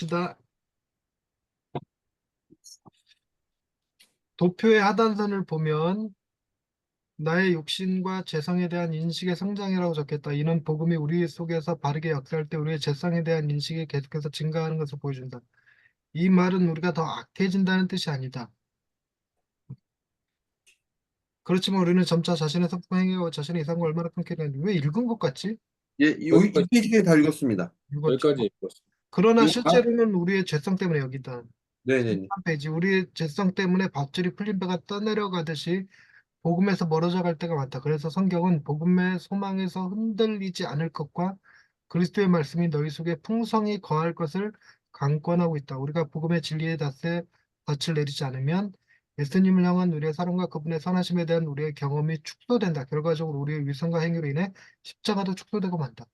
시다. 도표의 하단선을 보면 나의 욕심과 죄성에 대한 인식의 성장이라고 적혔다. 이는 복음이 우리 속에서 바르게 역사할 때 우리의 죄성에 대한 인식이 계속해서 증가하는 것을 보여준다. 이 말은 우리가 더 악해진다는 뜻이 아니다. 그렇지만 우리는 점차 자신의 섭품 행위와 자신의 이상과 얼마나 끊게 되는지 왜 읽은 것 같지? 예, 이 여기까지, 페이지에 다 읽었습니다. 읽었죠. 여기까지 읽었습니다. 그러나 이거 다, 실제로는 우리의 죄성 때문에 여기다. 네네네. 13페이지 우리의 죄성 때문에 밧줄이 풀린 배가 떠내려가듯이 복음에서 멀어져 갈 때가 많다. 그래서 성경은 복음의 소망에서 흔들리지 않을 것과 그리스도의 말씀이 너희 속에 풍성히 거할 것을 강권하고 있다. 우리가 복음의 진리의 닷새 덫을 내리지 않으면 예수님을 향한 우리의 사랑과 그분의 선하심에 대한 우리의 경험이 축소된다. 결과적으로 우리의 위선과 행위로 인해 십자가도 축소되고 만다.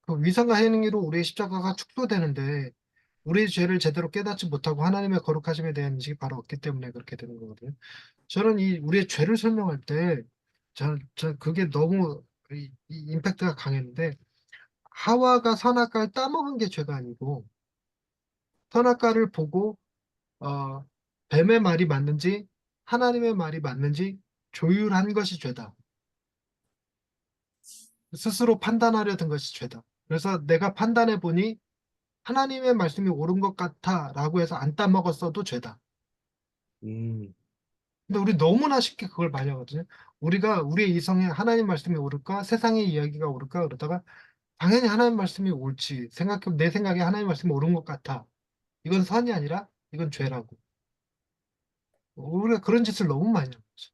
그 위선과 행위로 우리의 십자가가 축소되는데 우리의 죄를 제대로 깨닫지 못하고 하나님의 거룩하심에 대한 인식이 바로 없기 때문에 그렇게 되는 거거든요. 저는 이 우리의 죄를 설명할 때, 그게 너무 이 임팩트가 강했는데, 하와가 선악과를 따먹은 게 죄가 아니고, 선악과를 보고, 어, 뱀의 말이 맞는지, 하나님의 말이 맞는지 조율한 것이 죄다. 스스로 판단하려 든 것이 죄다. 그래서 내가 판단해 보니 하나님의 말씀이 옳은 것 같아라고 해서 안 따먹었어도 죄다. 음, 근데 우리 너무나 쉽게 그걸 많이 하거든요. 우리가 우리의 이성에 하나님 말씀이 옳을까, 세상의 이야기가 옳을까 그러다가 당연히 하나님 말씀이 옳지. 내 생각에 하나님 말씀이 옳은 것 같아. 이건 선이 아니라 이건 죄라고. 우리가 그런 짓을 너무 많이 하는 거죠.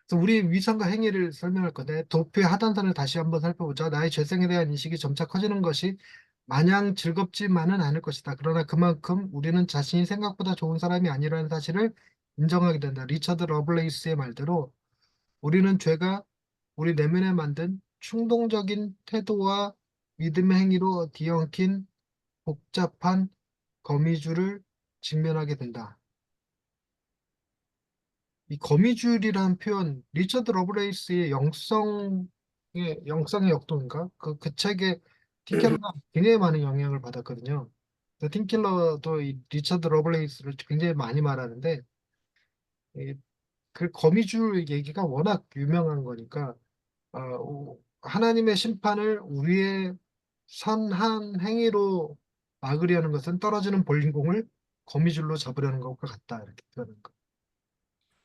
그래서 우리의 위선과 행위를 설명할 건데 도표의 하단선을 다시 한번 살펴보자. 나의 죄성에 대한 인식이 점차 커지는 것이 마냥 즐겁지만은 않을 것이다. 그러나 그만큼 우리는 자신이 생각보다 좋은 사람이 아니라는 사실을 인정하게 된다. 리처드 러블레이스의 말대로 우리는 죄가 우리 내면에 만든 충동적인 태도와 믿음의 행위로 뒤엉킨 복잡한 거미줄을 직면하게 된다. 이 거미줄이라는 표현, 리처드 러브레이스의 영성의 역도인가? 그 책에 팀켈러가 굉장히 많은 영향을 받았거든요. 팀켈러도 이 리처드 러브레이스를 굉장히 많이 말하는데, 이 그 거미줄 얘기가 워낙 유명한 거니까, 하나님의 심판을 우리의 선한 행위로 막으려는 것은 떨어지는 볼링공을 거미줄로 잡으려는 것과 같다. 이렇게 표현한 거.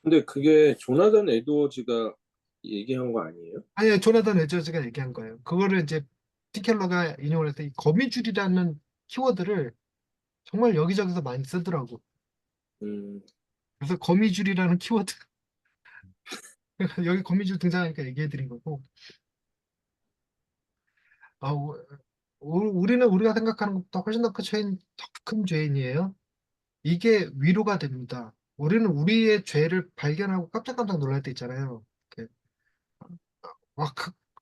근데 그게 조나단 에드워즈가 얘기한 거 아니에요? 아니, 조나단 에저즈가 얘기한 거예요. 그거를 이제 티켈러가 인용을 해서 이 거미줄이라는 키워드를 정말 여기저기서 많이 쓰더라고. 음, 그래서 거미줄이라는 키워드, 여기 거미줄 등장하니까 얘기해 드린 거고, 아, 우리는 우리가 생각하는 것보다 훨씬 더 큰 죄인이에요. 이게 위로가 됩니다. 우리는 우리의 죄를 발견하고 깜짝깜짝 놀랄 때 있잖아요. 이렇게 막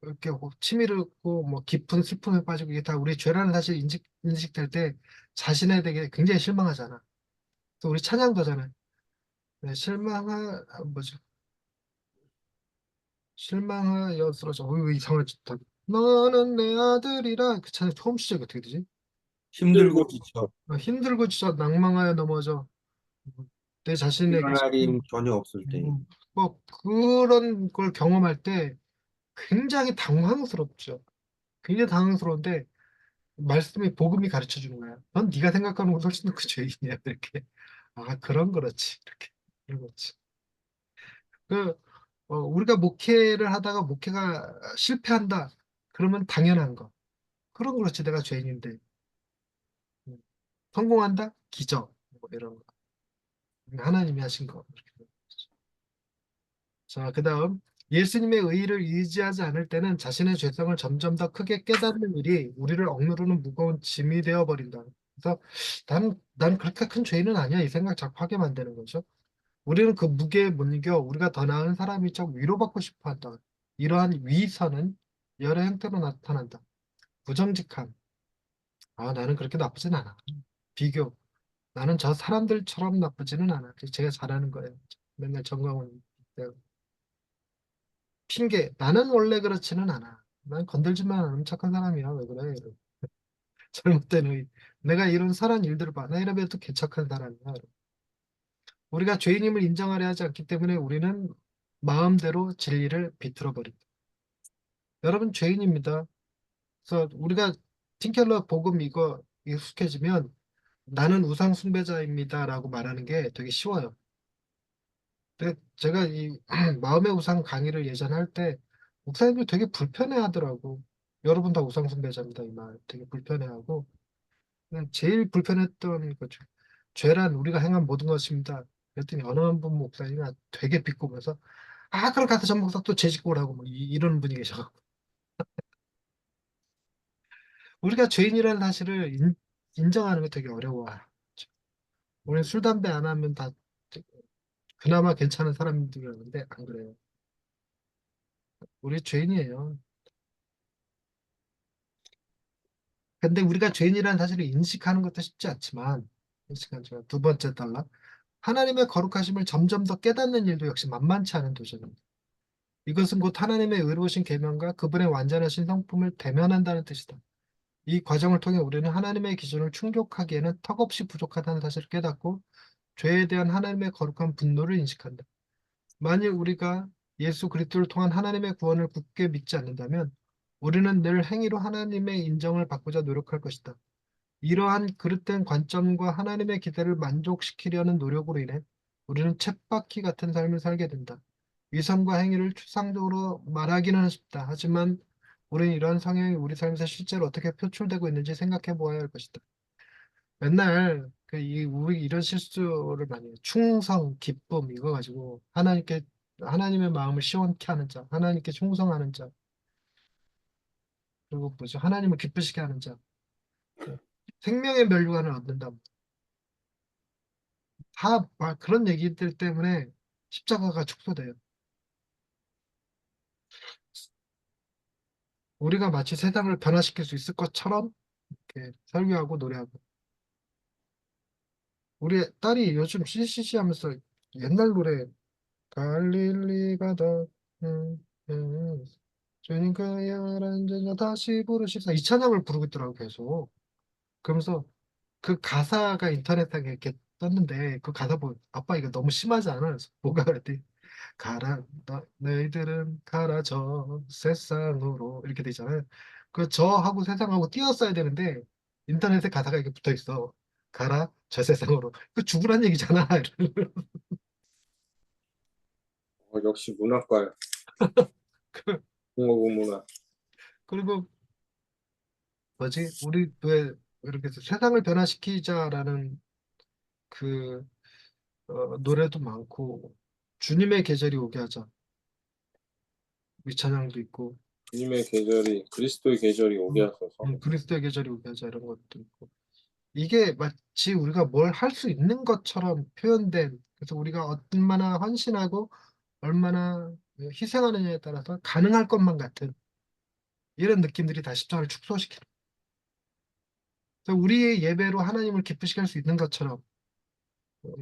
이렇게 치밀었고 뭐 깊은 슬픔에 빠지고 이게 다 우리 죄라는 사실 인식될 때 자신에 대해 굉장히 실망하잖아. 또 우리 찬양도 하잖아요. 네, 뭐죠? 실망하여 쓰러져. 이거 이상한 짓다. 너는 내 아들이라 그 찬양 처음 시작이 어떻게 되지? 힘들고 힘들고 지쳐. 힘들고 진짜 낭망하여 넘어져. 내 자신에게 일어날 힘 전혀 없을 때. 뭐 그런 걸 경험할 때 굉장히 당황스럽죠. 굉장히 당황스러운데 말씀이 복음이 가르쳐 주는 거야. 넌 네가 생각하는 것보다 훨씬 더 그 죄인이야. 이렇게. 아, 그런 그렇지. 이렇게. 그런 거지. 그 우리가 목회를 하다가 목회가 실패한다. 그러면 당연한 거. 그런 그렇지. 내가 죄인인데. 음. 성공한다? 기적. 뭐 이런 거. 하나님이 하신 거. 이렇게. 자, 그다음 예수님의 의의를 의지하지 않을 때는 자신의 죄성을 점점 더 크게 깨닫는 일이 우리를 억누르는 무거운 짐이 되어 버린다. 그래서 난 그렇게 큰 죄인은 아니야. 이 생각 자꾸 하게 만드는 거죠. 우리는 그 무게에 못 이겨 우리가 더 나은 사람이 좀 위로받고 싶어 한다. 이러한 위선은 여러 형태로 나타난다. 부정직함. 아, 나는 그렇게 나쁘진 않아. 비교. 나는 저 사람들처럼 나쁘지는 않아. 제가 잘하는 거예요. 맨날 정광훈. 핑계. 나는 원래 그렇지는 않아. 난 건들지만 않으면 착한 사람이야. 왜 그래? 잘못된 의의. 내가 이런 선한 일들을 봐. 나 이러면 또 개척한 사람이야. 우리가 죄인임을 인정하려 하지 않기 때문에 우리는 마음대로 진리를 비틀어 버린다. 여러분 죄인입니다. 그래서 우리가 팀켈러 복음 이거 익숙해지면 나는 우상 숭배자입니다라고 말하는 게 되게 쉬워요. 근데 제가 이 마음의 우상 강의를 예전에 할 때 목사님들 되게 불편해하더라고. 여러분 다 우상 숭배자입니다. 이 말 되게 불편해하고 그냥 제일 불편했던 거죠. 죄란 우리가 행한 모든 것입니다. 그랬더니 어느 한 분 목사님이 되게 비꼬면서 그럼 가서 전 목사 또 죄짓고 오라고 뭐 이런 분이 계셔갖고 우리가 죄인이라는 사실을 인정하는 게 되게 어려워. 우리는 술, 담배 안 하면 다 그나마 괜찮은 사람들이라는데 안 그래요. 우리 죄인이에요. 근데 우리가 죄인이라는 사실을 인식하는 것도 쉽지 않지만 인식하지만 두 번째 달라 하나님의 거룩하심을 점점 더 깨닫는 일도 역시 만만치 않은 도전입니다. 이것은 곧 하나님의 의로우신 계명과 그분의 완전하신 성품을 대면한다는 뜻이다. 이 과정을 통해 우리는 하나님의 기준을 충족하기에는 턱없이 부족하다는 사실을 깨닫고 죄에 대한 하나님의 거룩한 분노를 인식한다. 만일 우리가 예수 그리스도를 통한 하나님의 구원을 굳게 믿지 않는다면 우리는 늘 행위로 하나님의 인정을 받고자 노력할 것이다. 이러한 그릇된 관점과 하나님의 기대를 만족시키려는 노력으로 인해 우리는 쳇바퀴 같은 삶을 살게 된다. 위선과 행위를 추상적으로 말하기는 쉽다. 하지만 우리는 이러한 성향이 우리 삶에서 실제로 어떻게 표출되고 있는지 생각해 보아야 할 것이다. 맨날 우리 이런 실수를 많이 해요. 충성, 기쁨 이거 가지고 하나님의 마음을 시원케 하는 자, 하나님께 충성하는 자, 그리고 뭐죠? 하나님을 기쁘시게 하는 자. 생명의 면류관을 얻는다. 그런 얘기들 때문에 십자가가 축소돼요. 우리가 마치 세상을 변화시킬 수 있을 것처럼 이렇게 설교하고 노래하고. 우리 딸이 요즘 CCC 하면서 옛날 노래 갈릴리 가다 주님 그야란 전야 다시 부르시사 이 찬양을 부르고 있더라고 계속. 그러면서 그 가사가 인터넷상에 이렇게 떴는데 그 가사 보고 아빠 이거 너무 심하지 않아? 그래서 뭐가 그랬더니 가라 너희들은 가라 저 세상으로 이렇게 돼 있잖아요. 그 저하고 세상하고 띄었어야 되는데 인터넷에 가사가 이렇게 붙어 있어. 가라 저 세상으로. 그 죽으란 얘기잖아. 역시 문학과야. 그- 공허고 문화. 그리고 뭐지? 우리 왜 이렇게 해서 세상을 변화시키자라는 그 노래도 많고 주님의 계절이 오게 하자 이 찬양도 있고 주님의 계절이 그리스도의 계절이 오게 하소서. 그리스도의 계절이 오게 하자 이런 것도 있고 이게 마치 우리가 뭘 할 수 있는 것처럼 표현된 그래서 우리가 얼마나 헌신하고 얼마나 희생하느냐에 따라서 가능할 것만 같은 이런 느낌들이 다 십자가를 축소시키는 그래서 우리의 예배로 하나님을 기쁘시게 할 수 있는 것처럼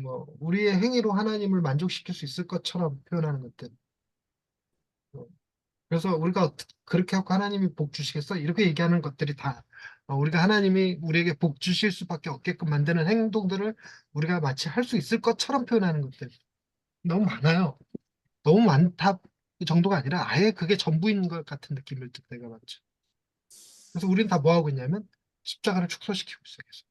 뭐 우리의 행위로 하나님을 만족시킬 수 있을 것처럼 표현하는 것들 어, 그래서 우리가 그렇게 하고 하나님이 복 주시겠어? 이렇게 얘기하는 것들이 다 우리가 하나님이 우리에게 복 주실 수밖에 없게끔 만드는 행동들을 우리가 마치 할 수 있을 것처럼 표현하는 것들 너무 많아요. 너무 많다 그 정도가 아니라 아예 그게 전부인 것 같은 느낌을 들 때가 많죠. 그래서 우리는 다 뭐 하고 있냐면 십자가를 축소시키고 있어요. 계속.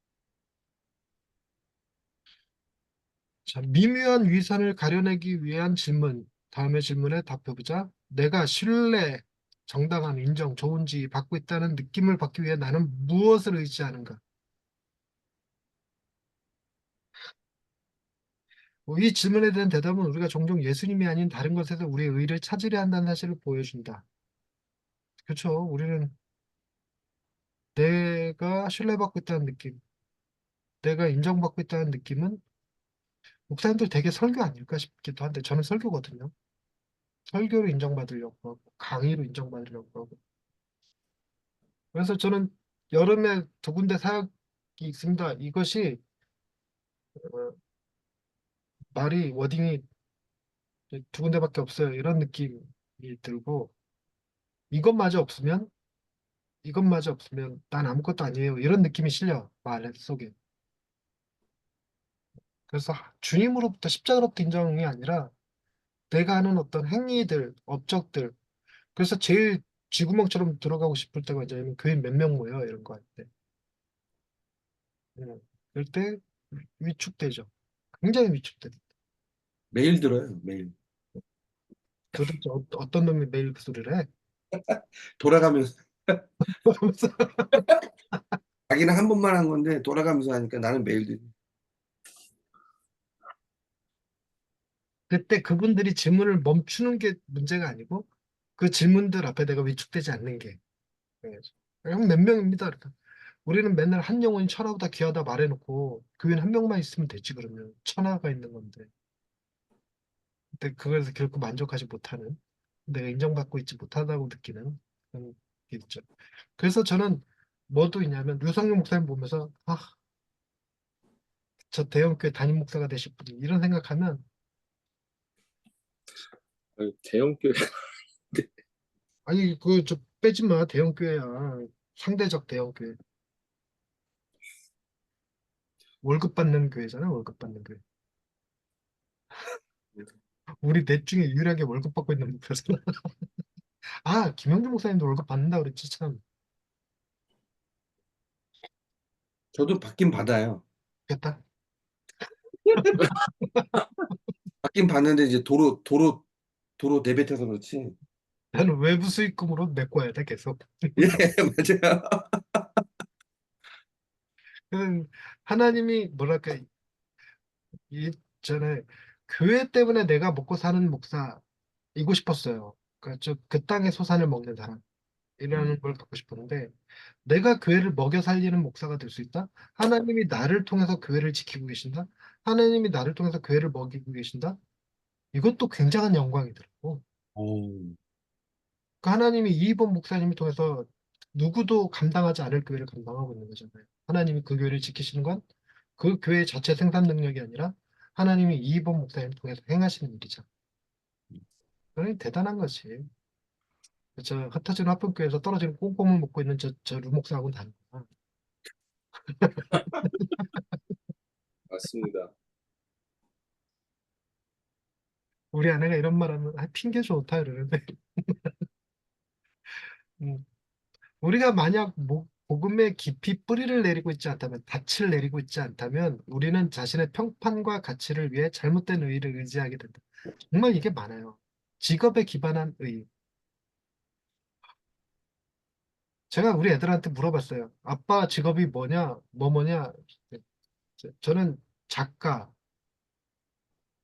자, 미묘한 위선을 가려내기 위한 질문. 다음의 질문에 답해보자. 내가 신뢰, 정당함, 인정, 좋은 지위 받고 있다는 느낌을 받기 위해 나는 무엇을 의지하는가? 이 질문에 대한 대답은 우리가 종종 예수님이 아닌 다른 것에서 우리의 의를 찾으려 한다는 사실을 보여준다. 그렇죠. 우리는 내가 신뢰받고 있다는 느낌, 내가 인정받고 있다는 느낌은 목사님들 되게 설교 아닐까 싶기도 한데 저는 설교거든요. 설교로 인정받으려고 하고 강의로 인정받으려고 하고 그래서 저는 여름에 두 군데 사역이 있습니다. 이것이 어, 말이 워딩이 두 군데밖에 없어요. 이런 느낌이 들고 이것마저 없으면 이것마저 없으면 난 아무것도 아니에요. 이런 느낌이 실려 말 속에. 그래서 주님으로부터 십자가로부터 인정이 아니라 내가 하는 어떤 행위들, 업적들. 그래서 제일 쥐구멍처럼 들어가고 싶을 때가 이제 교회 몇 명 모여 이런 거 할 때. 그럴 때 위축되죠. 굉장히 위축돼. 매일 들어요, 매일. 도대체 어떤 놈이 매일 그 소리를 해? 돌아가면서, 그러면서 자기는 한 번만 한 건데, 돌아가면서 하니까 나는 매일 들어. 그때 그분들이 질문을 멈추는 게 문제가 아니고 그 질문들 앞에 내가 위축되지 않는 게. 형 몇 명입니다. 그러니까 우리는 맨날 한 영혼이 천하보다 귀하다 말해놓고 교인 한 명만 있으면 되지 그러면 천하가 있는 건데. 근데 그거에서 결코 만족하지 못하는 내가 인정받고 있지 못하다고 느끼는 그런 게 있죠. 그래서 저는 뭐도 있냐면 류성룡 목사님 보면서 저 대형교회 담임 목사가 되실 분이 이런 생각하면 아니, 대형교회 아니 그 저 빼지 마 대형교회야 상대적 대형교회 월급 받는 교회잖아 월급 받는 교회 우리 넷 중에 유일하게 월급 받고 있는 목사잖아 아 김영주 목사님도 월급 받는다 그랬지 참 저도 받긴 받아요. 됐다 받긴 받는데 이제 도로 내뱉어서 그렇지. 나는 외부 수익금으로 메꿔야 돼 계속 예, 맞아요. 하나님이 뭐랄까 전에 교회 때문에 내가 먹고 사는 목사이고 싶었어요. 그러니까 그 땅의 소산을 먹는 사람이라는 걸 갖고 싶었는데 내가 교회를 먹여 살리는 목사가 될 수 있다? 하나님이 나를 통해서 교회를 지키고 계신다? 하나님이 나를 통해서 교회를 먹이고 계신다? 이것도 굉장한 영광이더라고. 오, 그 하나님이 이번 목사님을 통해서 누구도 감당하지 않을 교회를 감당하고 있는 거잖아요. 하나님이 그 교회를 지키시는 건 그 교회 자체 생산 능력이 아니라 하나님이 이번 목사님을 통해서 행하시는 일이죠. 그러니 대단한 거지. 저 흩어지는 화평교회에서 떨어지는 꼼꼼을 먹고 있는 저 루목사하고는 다르구나. 맞습니다. 우리 아내가 이런 말 하면 핑계 좋다 이러는데 음, 우리가 만약 복음에 깊이 뿌리를 내리고 있지 않다면 닻을 내리고 있지 않다면 우리는 자신의 평판과 가치를 위해 잘못된 의의를 의지하게 된다. 정말 이게 많아요. 직업에 기반한 의의. 제가 우리 애들한테 물어봤어요. 아빠 직업이 뭐냐? 뭐냐? 저는 작가,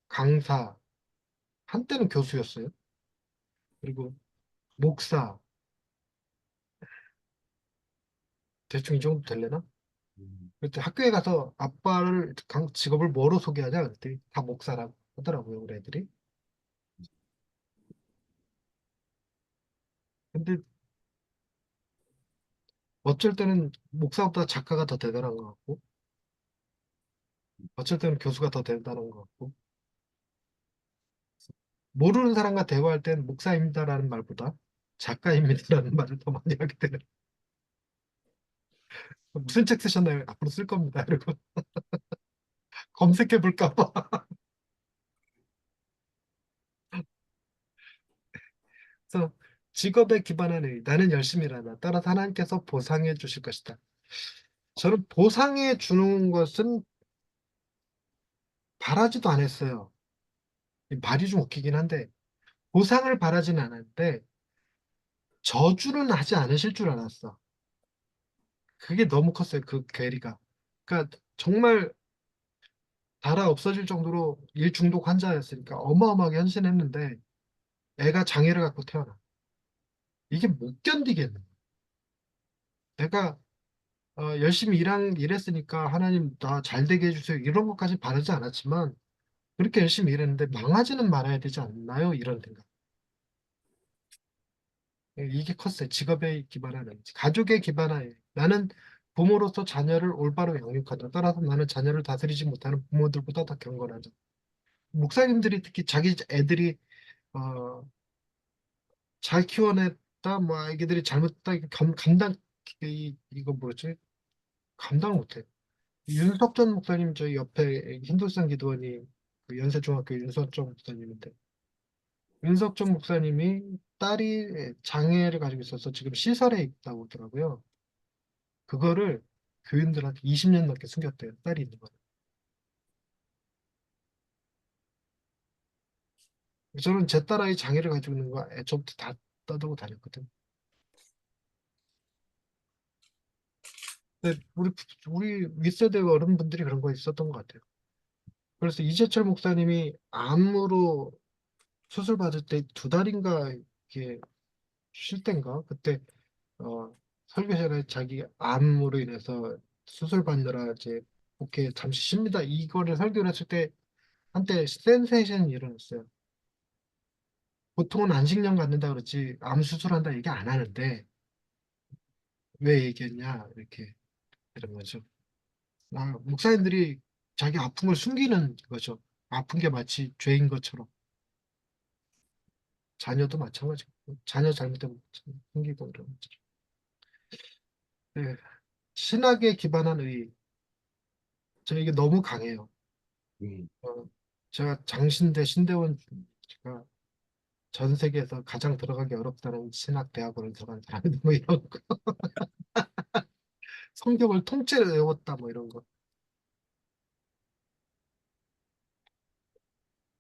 강사, 한때는 교수였어요. 그리고 목사, 대충 이 정도 되려나? 그때 학교에 가서 아빠를 직업을 뭐로 소개하냐 그랬더니 다 목사라고 하더라고요, 우리 애들이. 근데 어쩔 때는 목사보다 작가가 더 대단한 것 같고, 어쩔 때는 교수가 더 대단한 것 같고, 모르는 사람과 대화할 땐 목사입니다라는 말보다 작가입니다라는 말을 더 많이 하게 되는. 무슨 책 쓰셨나요? 앞으로 쓸 겁니다. 이러고 검색해 볼까 봐. 그래서 직업에 기반한 의, 나는 열심히 일하나. 따라서 하나님께서 보상해 주실 것이다. 저는 보상해 주는 것은 바라지도 않았어요. 이 말이 좀 웃기긴 한데, 보상을 바라지는 않았는데, 저주는 하지 않으실 줄 알았어. 그게 너무 컸어요, 그 괴리가. 그러니까 정말 달아 없어질 정도로 일 중독 환자였으니까 어마어마하게 헌신했는데, 애가 장애를 갖고 태어나. 이게 못 견디겠는 거야. 내가 열심히 일했으니까 하나님 나 잘 되게 해주세요. 이런 것까지 바라지 않았지만, 그렇게 열심히 일했는데 망하지는 말아야 되지 않나요? 이런 생각. 이게 컸어요. 직업에 기반하는, 가족에 기반하는. 나는 부모로서 자녀를 올바로 양육하다. 따라서 나는 자녀를 다스리지 못하는 부모들보다 더 경건하다. 목사님들이 특히 자기 애들이 잘 키워냈다, 뭐 아기들이 잘못했다, 이렇게 감당 이거 뭐지? 감당을 못해. 윤석전 목사님 저희 옆에 힌두스탄 기도원이 그 연세중학교 윤석전 목사님인데 윤석전 목사님이 딸이 장애를 가지고 있어서 지금 시설에 있다고 그러더라고요. 그거를 교인들한테 20년 넘게 숨겼대요. 딸이 있는 거. 저는 제 딸아이 장애를 가지고 있는 거 애초부터 다 떠들고 다녔거든. 근데 우리 윗세대 어른분들이 그런 거 있었던 것 같아요. 그래서 이재철 목사님이 암으로 수술 받을 때 두 달인가 이게 쉴 땐가 그때 설교 시간에 자기 암으로 인해서 수술 받느라 이제 오케이 잠시 쉽니다. 이거를 설교를 했을 때 한때 센세이션이 일어났어요. 보통은 안식년 갖는다 그러지 암 수술한다 얘기 안 하는데 왜 얘기했냐 이렇게 이런 거죠. 목사님들이 자기 아픈 걸 숨기는 거죠. 아픈 게 마치 죄인 것처럼. 자녀도 마찬가지고. 자녀 잘못되면 숨기고 이런 거죠. 네. 신학에 기반한 의. 저 이게 너무 강해요. 음. 제가 장신대 신대원 제가 전 세계에서 가장 들어가기 어렵다는 신학 대학원을 들어간 사람이 뭐 이런 거. 성경을 통째로 외웠다 뭐 이런 거.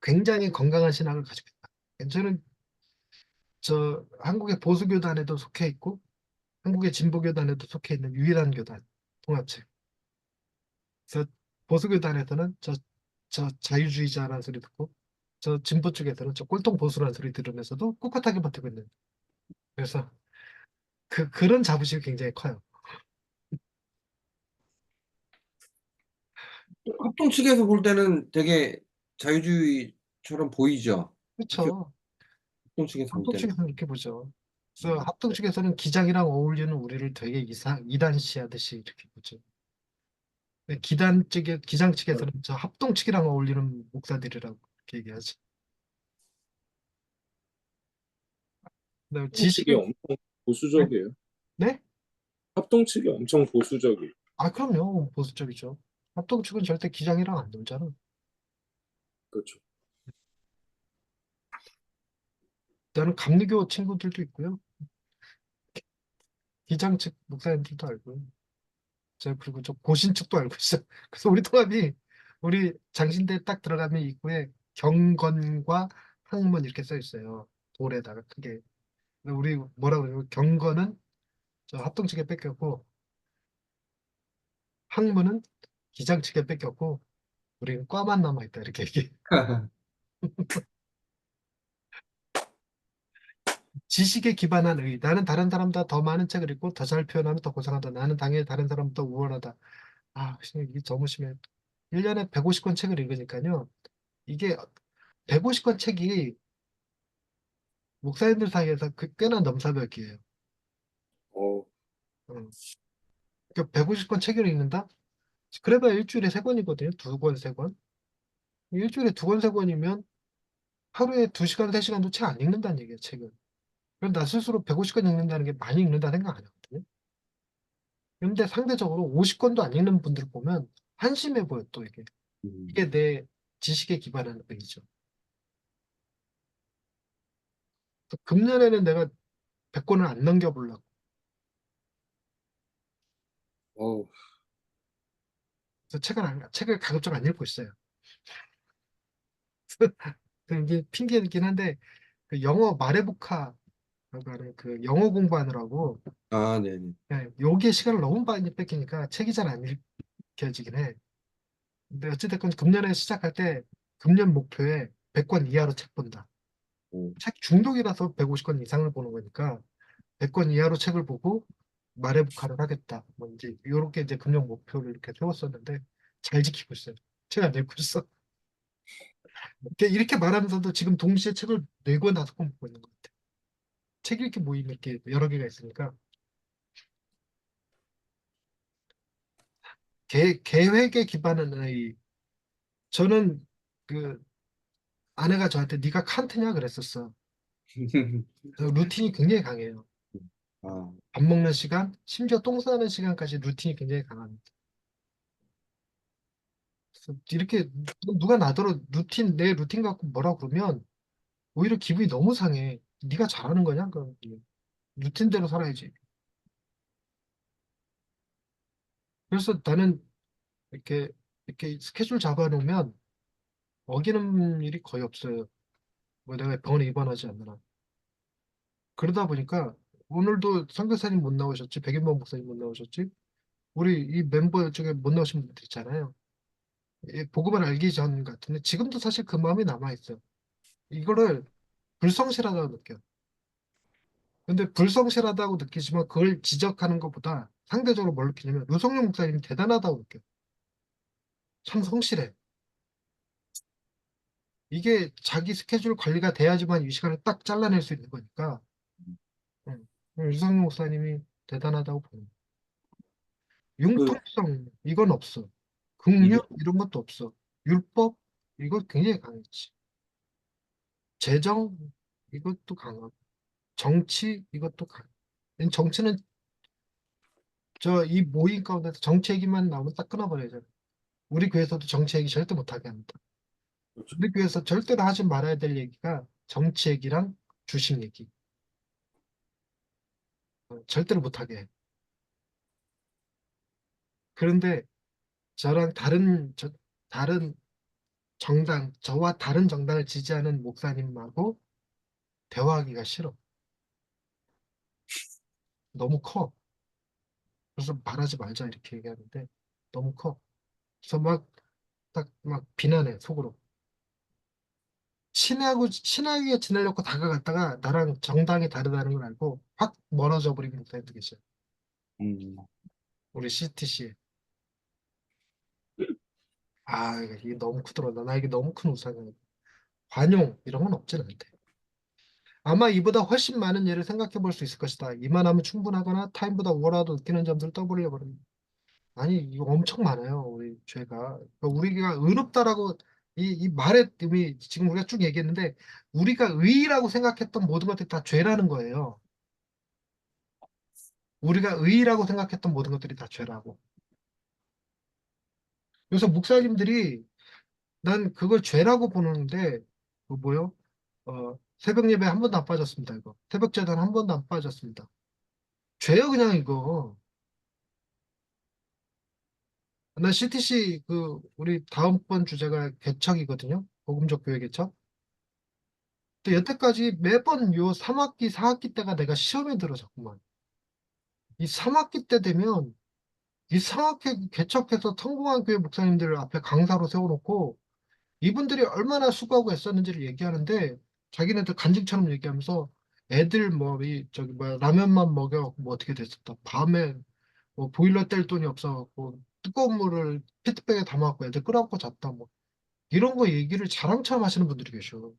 굉장히 건강한 신학을 가지고 있다. 저는 저 한국의 보수교단에도 속해 있고 한국의 진보교단에도 속해 있는 유일한 교단 통합책. 그래서 보수교단에서는 저 자유주의자라는 소리 듣고 저 진보 쪽에서는 저 꼴통 보수라는 소리 들으면서도 꿋꿋하게 버티고 있는. 그래서 그런 자부심이 굉장히 커요. 합동 측에서 볼 때는 되게 자유주의처럼 보이죠. 학교 그렇죠. 합동 측에서 볼 합동 때는. 측에서는 이렇게 보죠. 그래서 음. 합동 측에서는 기장이랑 어울리는 우리를 되게 이단시하듯이 이렇게 보죠. 근데 기장 측에서는 저 합동 측이랑 어울리는 목사들이라고 이렇게 얘기하지. 그다음에 합동 측이 지식은 엄청 네? 보수적이에요. 네? 합동 측이 엄청 보수적이에요. 아 그럼요. 보수적이죠. 합동 측은 절대 기장이랑 안 놀잖아. 그렇죠. 나는 감리교 친구들도 있고요. 기장 측 목사님들도 알고요. 제가 그리고 저 고신 측도 알고 있어요. 그래서 우리 통합이 우리 장신대 딱 들어가면 입구에 경건과 학문 이렇게 써 있어요. 돌에다가 크게. 근데 우리 뭐라 그래요? 경건은 저 합동 측에 뺏겼고 학문은 기장 측에 뺏겼고 우리는 과만 남아 있다 이렇게 얘기. 지식에 기반한 의. 나는 다른 사람보다 더 많은 책을 읽고 더 잘 표현하면 더 고상하다. 나는 당연히 다른 사람보다 우월하다. 아, 이게 너무 심해. 1년에 150권 책을 읽으니까요. 이게 150권 책이 목사님들 사이에서 꽤나 넘사벽이에요. 어, 어. 그러니까 150권 책을 읽는다? 그래봐야 일주일에 3권이거든요. 2권, 3권. 일주일에 2권, 3권이면 하루에 2시간, 3시간도 책 안 읽는다는 얘기예요, 책을. 그럼 나 스스로 150권 읽는다는 게 많이 읽는다 생각 안 하거든요. 근데 상대적으로 50권도 안 읽는 분들 보면 한심해 보여, 또 이게. 음. 이게 내 지식에 기반한 의죠. 금년에는 내가 100권을 안 넘겨보려고. 어우, 그래서 책을 가급적 안 읽고 있어요. 이게 핑계이긴 한데, 그 영어 마레부카라고 하는 그 영어 공부하느라고, 아, 네네. 여기에 시간을 너무 많이 뺏기니까 책이 잘 안 읽혀지긴 해. 근데 어찌됐건 금년에 시작할 때, 금년 목표에 100권 이하로 책 본다. 오. 책 중독이라서 150권 이상을 보는 거니까, 100권 이하로 책을 보고 마레부카를 하겠다. 뭐 이제 요렇게 이제 금년 목표를 이렇게 세웠었는데 잘 지키고 있어요. 책 안 읽고 있어. 이렇게 말하면서도 지금 동시에 책을 4권, 5권 보고 있는 것 같아. 책 읽기 모임 이렇게 여러 개가 있으니까 계획에 기반한 이 저는 그 아내가 저한테 네가 칸트냐 그랬었어. 그래서 루틴이 굉장히 강해요. 아, 밥 먹는 시간, 심지어 똥 싸는 시간까지 루틴이 굉장히 강합니다. 그래서 이렇게 누가 나더러 내 루틴 갖고 뭐라 그러면 오히려 기분이 너무 상해. 네가 잘하는 거냐? 그럼 루틴대로 살아야지. 그래서 나는 이렇게 이렇게 스케줄 잡아놓으면 어기는 일이 거의 없어요. 뭐 내가 병원에 입원하지 않는 한. 그러다 보니까 오늘도 선교사님 못 나오셨지, 백인범 목사님 못 나오셨지, 우리 이 멤버 중에 못 나오신 분들 있잖아요. 이 복음을 알기 전 같은데 지금도 사실 그 마음이 남아 있어요. 이거를 불성실하다고 느껴요. 근데 불성실하다고 느끼지만 그걸 지적하는 것보다 상대적으로 뭘 느끼냐면 유성룡 목사님이 대단하다고 느껴요. 참 성실해. 이게 자기 스케줄 관리가 돼야지만 이 시간을 딱 잘라낼 수 있는 거니까 음, 유성룡 목사님이 대단하다고 봅니다. 그, 융통성 이건 없어. 이, 긍휼 이런 것도 없어. 율법 이거 굉장히 강했지. 재정 이것도 강하고 정치 이것도 강해. 정치는 저 이 모임 가운데서 정치 얘기만 나오면 딱 끊어버려야죠. 우리 교회에서도 정치 얘기 절대 못하게 합니다. 그렇죠. 우리 교회에서 절대로 하지 말아야 될 얘기가 정치 얘기랑 주식 얘기. 절대로 못하게 해. 그런데 저랑 다른 저와 다른 정당을 지지하는 목사님하고 대화하기가 싫어. 너무 커. 그래서 말하지 말자 이렇게 얘기하는데 너무 커. 그래서 딱 막 비난해 속으로. 친하게 지내려고 다가갔다가 나랑 정당이 다르다는 걸 알고 확 멀어져 버린 목사님도 계셔요. 음, 우리 CTC. 아, 이게 너무 크더라. 나에게 너무 큰 우상이야. 관용 이런 건 없진 않대. 아마 이보다 훨씬 많은 예를 생각해 볼 수 있을 것이다. 이만하면 충분하거나 타임보다 오라도 느끼는 점들을 떠보려 버립니다. 아니, 이거 엄청 많아요. 우리 죄가. 그러니까 우리가 의롭다라고 이 말의 의미 지금 우리가 쭉 얘기했는데 우리가 의라고 생각했던 모든 것들이 다 죄라는 거예요. 우리가 의라고 생각했던 모든 것들이 다 죄라고. 그래서 목사님들이 난 그걸 죄라고 보는데 그 뭐요? 새벽 예배 한 번도 안 빠졌습니다. 이거 새벽 제단 한 번도 안 빠졌습니다. 죄요 그냥 이거. 나 CTC 그 우리 다음번 주제가 개척이거든요. 복음적 교회 개척. 근데 여태까지 매번 요 3학기, 4학기 때가 내가 시험에 들어 자꾸만. 이 3학기 때 되면 이 3학기 개척해서 성공한 교회 목사님들 앞에 강사로 세워놓고 이분들이 얼마나 수고하고 애썼는지를 얘기하는데 자기네들 간증처럼 얘기하면서 애들 뭐 이 저기 뭐야 라면만 먹여 뭐 어떻게 됐었다. 밤에 뭐 보일러 뗄 돈이 없어갖고 뜨거운 물을 피트백에 담아갖고 애들 끓여갖고 잤다 뭐 이런 거 얘기를 자랑처럼 하시는 분들이 계셔.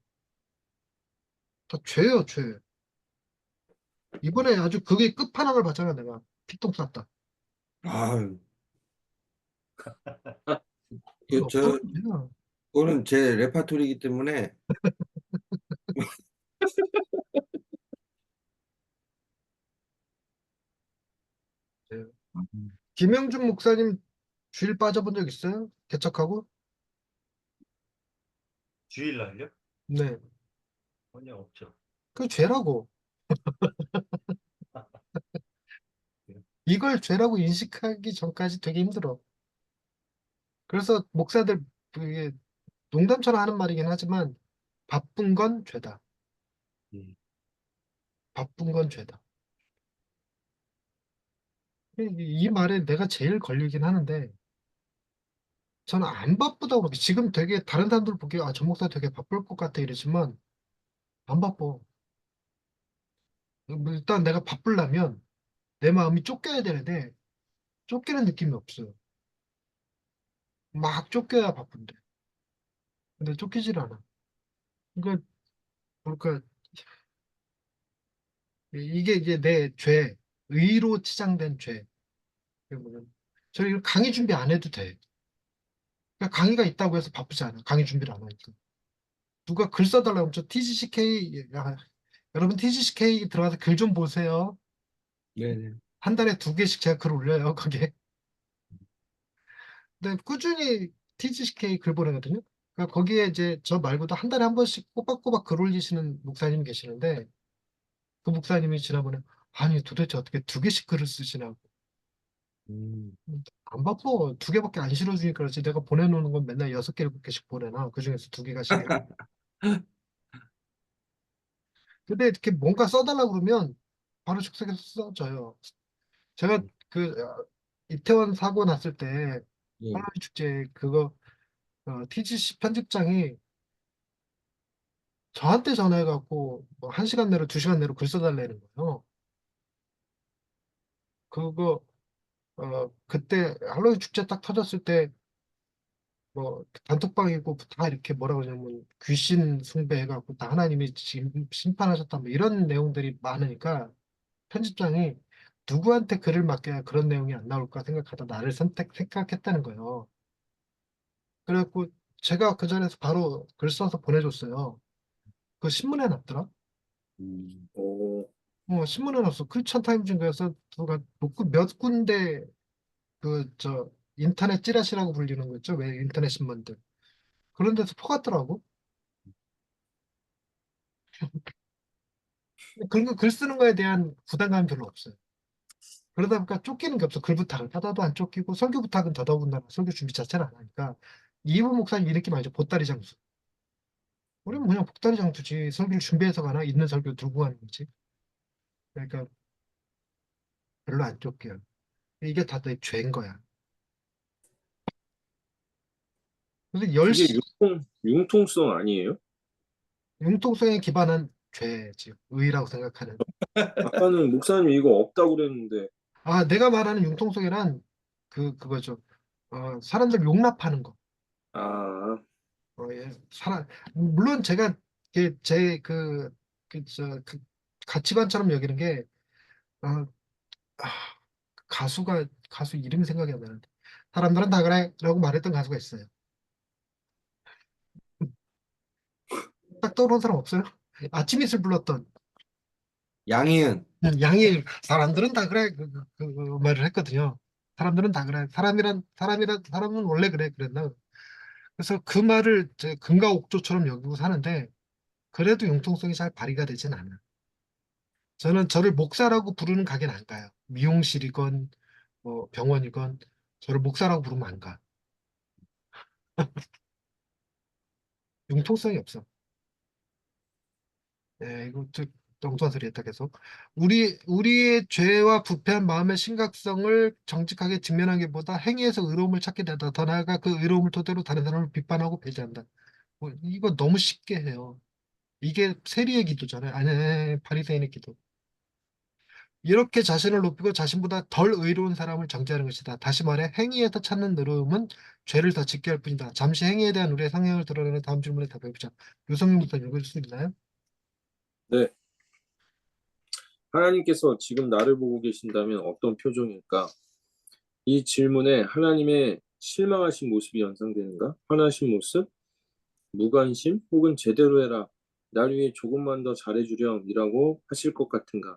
다 죄예요, 죄. 이번에 아주 그게 끝판왕을 봤잖아, 내가. 피똥 쌌다. 아, 이거 저, 엎어놓은 죄야. 그거는 제 레파토리이기 때문에, 죄. 음. 김영준 목사님 주일 빠져본 적 있어요? 개척하고? 주일날요? 네. 전혀 없죠. 그 죄라고. 이걸 죄라고 인식하기 전까지 되게 힘들어. 그래서 목사들, 그게 농담처럼 하는 말이긴 하지만, 바쁜 건 죄다. 음. 바쁜 건 죄다. 이 말에 내가 제일 걸리긴 하는데, 저는 안 바쁘다고 그러게. 지금 되게 다른 사람들 보기에, 아, 저 목사 되게 바쁠 것 같아 이러지만, 안 바빠. 뭐 일단 내가 바쁘려면 내 마음이 쫓겨야 되는데, 쫓기는 느낌이 없어요. 막 쫓겨야 바쁜데. 근데 쫓기질 않아. 그러니까, 뭘까, 이게 이제 내 죄, 의로 치장된 죄. 그러면 저희 이거 강의 준비 안 해도 돼. 그러니까 강의가 있다고 해서 바쁘지 않아. 강의 준비를 안 하니까. 누가 글 써달라고 하면 저 TGCK, 야, 여러분 TGCK 들어가서 글 좀 보세요. 네네. 한 달에 2개씩 제가 글 올려요, 거기에. 근데 꾸준히 TGCK 글 보내거든요. 그러니까 거기에 이제 저 말고도 한 달에 한 번씩 꼬박꼬박 글 올리시는 목사님 계시는데, 그 목사님이 지난번에, 아니, 도대체 어떻게 2개씩 글을 쓰시냐고. 음. 안 바빠. 2개밖에 안 실어주니까 그렇지. 내가 보내놓는 건 맨날 6개, 7개씩 보내놔. 그중에서 2개가씩이야. 근데 이렇게 뭔가 써달라고 그러면 바로 즉석에서 써줘요. 제가 그 이태원 사고 났을 때 예. 할로윈 축제 그거 TGC 편집장이 저한테 전화해갖고 뭐 1시간 내로 2시간 내로 글 써달라는 거예요. 그거 그때 할로윈 축제 딱 터졌을 때 뭐 단톡방이고 다 이렇게 뭐라 그러냐면 귀신 숭배해갖고 다 하나님이 지금 심판하셨다 뭐 이런 내용들이 많으니까 편집장이 누구한테 글을 맡겨야 그런 내용이 안 나올까 생각하다 나를 생각했다는 거예요. 그래갖고 제가 그 자리에서 바로 글 써서 보내줬어요. 그 신문에 났더라. 음. 오, 신문에 났어. 크리스천 타임즈인가에서 누가 몇 군데 인터넷 찌라시라고 불리는 거 있죠? 왜 인터넷 신문들. 그런 데서 퍼갔더라고. 그런 거 글 쓰는 거에 대한 부담감이 별로 없어요. 그러다 보니까 쫓기는 게 없어. 글 부탁을 받아도 안 쫓기고 설교 부탁은 더더군다나 설교 준비 자체를 안 하니까 이부 목사님 이렇게 말이죠. 보따리 장수. 우리는 그냥 보따리 장수지. 설교를 준비해서 가나 있는 설교 들고 가는 거지. 그러니까 별로 안 쫓겨요. 이게 다 내 죄인 거야. 그래서 그게 융통성 아니에요? 융통성에 기반한 죄지. 의라고 생각하는. 아까는 목사님 이거 없다고 그랬는데, 아, 내가 말하는 융통성이란 그거죠. 사람들 용납하는 거. 아, 예, 물론 제가 그 가치관처럼 여기는 게, 어, 아, 가수 이름이 생각이 안 나는데. 사람들은 다 그래. 라고 말했던 가수가 있어요. 딱 떠오르는 사람 없어요? 아침 이슬 불렀던 양희은. 양희, 사람들은 다 그래. 그 말을 했거든요. 사람들은 다 그래. 사람은 원래 그래. 그랬나? 그래서 그 말을 제 금가 옥조처럼 여기고 사는데, 그래도 융통성이 잘 발휘가 되진 않아. 저는 저를 목사라고 부르는 가게는 안 가요. 미용실이건 뭐 병원이건 저를 목사라고 부르면 안 가. 융통성이 없어. 이거 좀 엉뚱한 소리 했다 계속. 우리의 죄와 부패한 마음의 심각성을 정직하게 직면하기보다 행위에서 의로움을 찾게 된다. 더 나아가 그 의로움을 토대로 다른 사람을 비판하고 배제한다. 뭐, 이거 너무 쉽게 해요. 이게 세리의 기도잖아요. 아니, 바리새인의 기도. 이렇게 자신을 높이고 자신보다 덜 의로운 사람을 정죄하는 것이다. 다시 말해 행위에서 찾는 의로움은 죄를 더 짓게 할 뿐이다. 잠시 행위에 대한 우리의 성향을 드러내는 다음 질문에 답해보자. 유성민부터 읽을 수 있나요? 네. 하나님께서 지금 나를 보고 계신다면 어떤 표정일까? 이 질문에 하나님의 실망하신 모습이 연상되는가? 화나신 모습? 무관심? 혹은 제대로 해라. 날 위해 조금만 더 잘해주렴이라고 하실 것 같은가?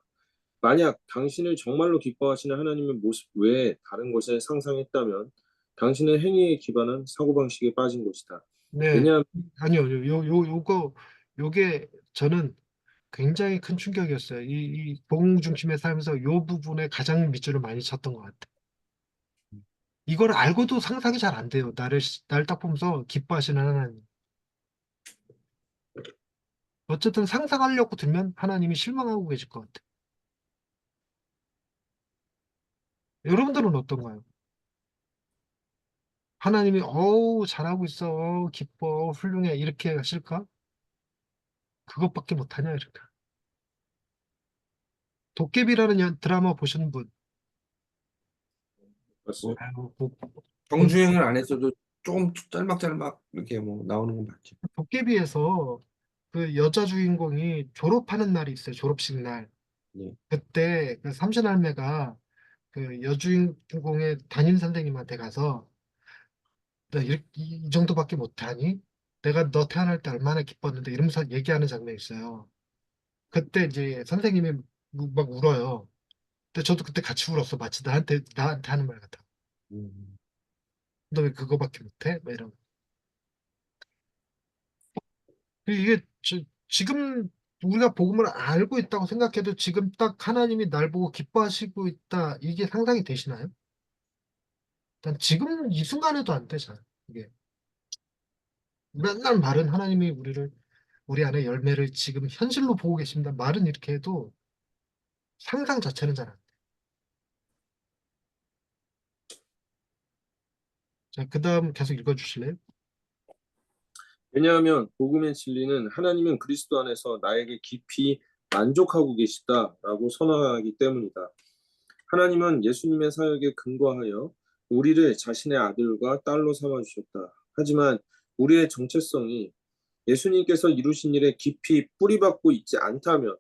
만약 당신을 정말로 기뻐하시는 하나님의 모습 외에 다른 것을 상상했다면 당신의 행위에 기반한 사고방식에 빠진 것이다. 네. 왜냐하면 아니요. 요게 저는 굉장히 큰 충격이었어요. 이 복음 중심의 삶에서 요 부분에 가장 밑줄을 많이 쳤던 것 같아요. 이걸 알고도 상상이 잘 안 돼요. 날 딱 보면서 기뻐하시는 하나님. 어쨌든 상상하려고 들면 하나님이 실망하고 계실 것 같아요. 여러분들은 어떤가요? 하나님이 어우 잘하고 있어 기뻐 훌륭해 이렇게 하실까? 그것밖에 못하냐 이렇게. 도깨비라는 드라마 보신 분. 봤어요. 아유, 뭐, 정주행을 안 했어도 조금 짤막짤막 이렇게 뭐 나오는 건 봤죠. 도깨비에서 그 여자 주인공이 졸업하는 날이 있어요. 졸업식 날. 예. 그때 그 삼신할매가 그 여주인공의 담임 선생님한테 가서 너 이 정도밖에 못하니? 내가 너 태어날 때 얼마나 기뻤는데 이러면서 얘기하는 장면이 있어요. 그때 이제 선생님이 막 울어요. 근데 저도 그때 같이 울었어. 마치 나한테 하는 말 같아. 음. 너 왜 그거밖에 못해? 막 이런. 이게 지금 우리가 복음을 알고 있다고 생각해도 지금 딱 하나님이 날 보고 기뻐하시고 있다. 이게 상상이 되시나요? 일단 지금 이 순간에도 안 되잖아요. 이게 맨날 말은 하나님이 우리 안에 열매를 지금 현실로 보고 계십니다. 말은 이렇게 해도 상상 자체는 잘 안 돼. 자, 그다음 계속 읽어주실래요? 왜냐하면 복음의 진리는 하나님은 그리스도 안에서 나에게 깊이 만족하고 계시다라고 선언하기 때문이다. 하나님은 예수님의 사역에 근거하여 우리를 자신의 아들과 딸로 삼아 주셨다. 하지만 우리의 정체성이 예수님께서 이루신 일에 깊이 뿌리박고 있지 않다면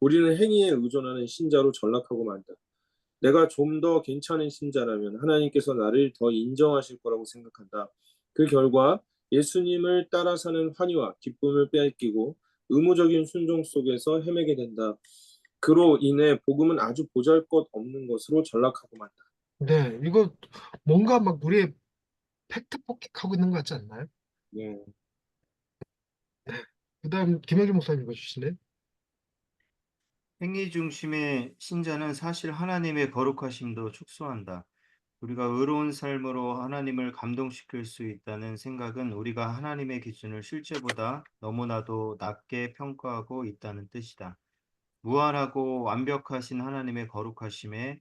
우리는 행위에 의존하는 신자로 전락하고 만다. 내가 좀 더 괜찮은 신자라면 하나님께서 나를 더 인정하실 거라고 생각한다. 그 결과 예수님을 따라 사는 환희와 기쁨을 빼앗기고 의무적인 순종 속에서 헤매게 된다. 그로 인해 복음은 아주 보잘것없는 것으로 전락하고 만다. 네, 이거 뭔가 막 우리의 팩트 폭격하고 있는 것 같지 않나요? 네. 그다음 김영준 목사님 읽어주실래요? 행위 중심의 신자는 사실 하나님의 거룩하심도 축소한다. 우리가 의로운 삶으로 하나님을 감동시킬 수 있다는 생각은 우리가 하나님의 기준을 실제보다 너무나도 낮게 평가하고 있다는 뜻이다. 무한하고 완벽하신 하나님의 거룩하심에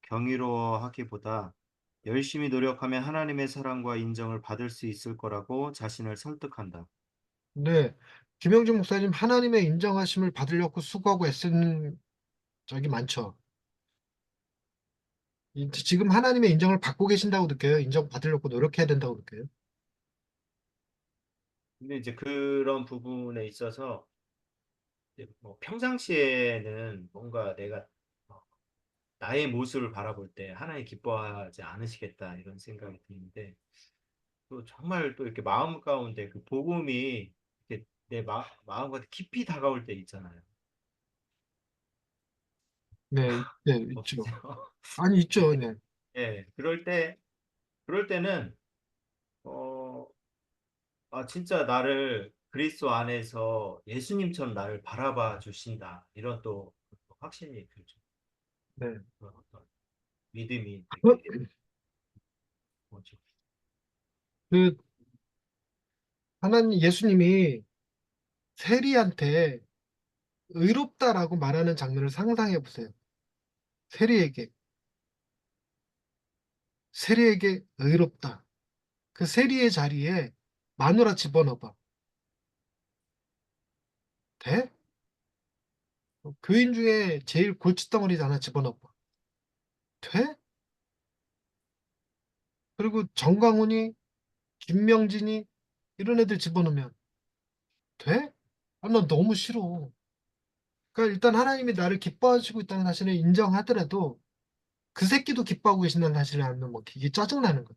경이로워하기보다 열심히 노력하면 하나님의 사랑과 인정을 받을 수 있을 거라고 자신을 설득한다. 네, 김영준 목사님 하나님의 인정하심을 받으려고 수고하고 애쓰는 적이 많죠. 지금 하나님의 인정을 받고 계신다고 느껴요? 인정받으려고 노력해야 된다고 느껴요? 근데 이제 그런 부분에 있어서 이제 뭐 평상시에는 뭔가 내가 어, 나의 모습을 바라볼 때 하나님 기뻐하지 않으시겠다 이런 생각이 드는데 또 정말 또 이렇게 마음 가운데 그 복음이 이렇게 내 마음과 깊이 다가올 때 있잖아요. 네, 네, 있죠. 없으세요? 아니, 있죠. 네, 네. 예, 그럴 때는 어, 진짜 나를 그리스도 안에서 예수님처럼 나를 바라봐 주신다 이런 또 확신이 들죠. 네. 그런 어떤 믿음이 되게 뭐죠? 그 하나님 예수님이 세리한테 의롭다라고 말하는 장면을 상상해 보세요. 세리에게 세리에게 의롭다. 그 세리의 자리에 마누라 집어넣어봐. 돼? 교인 중에 제일 골칫덩어리 하나 집어넣어봐. 돼? 그리고 정광훈이 김명진이 이런 애들 집어넣으면 돼? 아, 나 너무 싫어. 그러니까 일단 하나님이 나를 기뻐하시고 있다는 사실을 인정하더라도 그 새끼도 기뻐하고 계신다는 사실을 알면 뭐 이게 짜증나는 거야.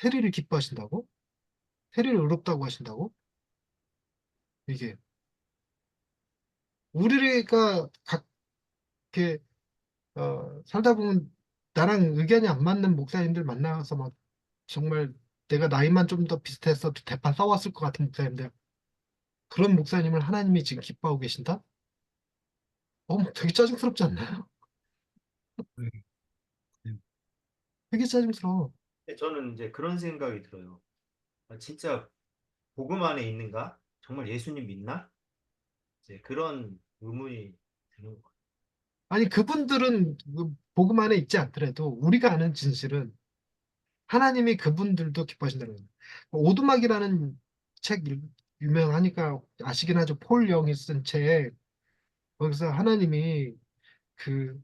세리를 기뻐하신다고? 세리를 의롭다고 하신다고? 이게 우리가 각게 살다 보면 나랑 의견이 안 맞는 목사님들 만나서 막 정말 내가 나이만 좀 더 비슷해서 대판 싸웠을 것 같은 목사님들 그런 목사님을 하나님이 지금 기뻐하고 계신다? 뭐 되게 짜증스럽지 않나요? 네. 네. 되게 짜증스러워. 근데 저는 이제 그런 생각이 들어요. 진짜 복음 안에 있는가? 정말 예수님 믿나? 이제 그런 의문이 드는 거 아니 그분들은 그 복음 안에 있지 않더라도 우리가 아는 진실은 하나님이 그분들도 기뻐하신다는 거예요. 오두막이라는 책 유명하니까 아시긴 하죠. 폴 영이 쓴 책. 거기서 하나님이 그,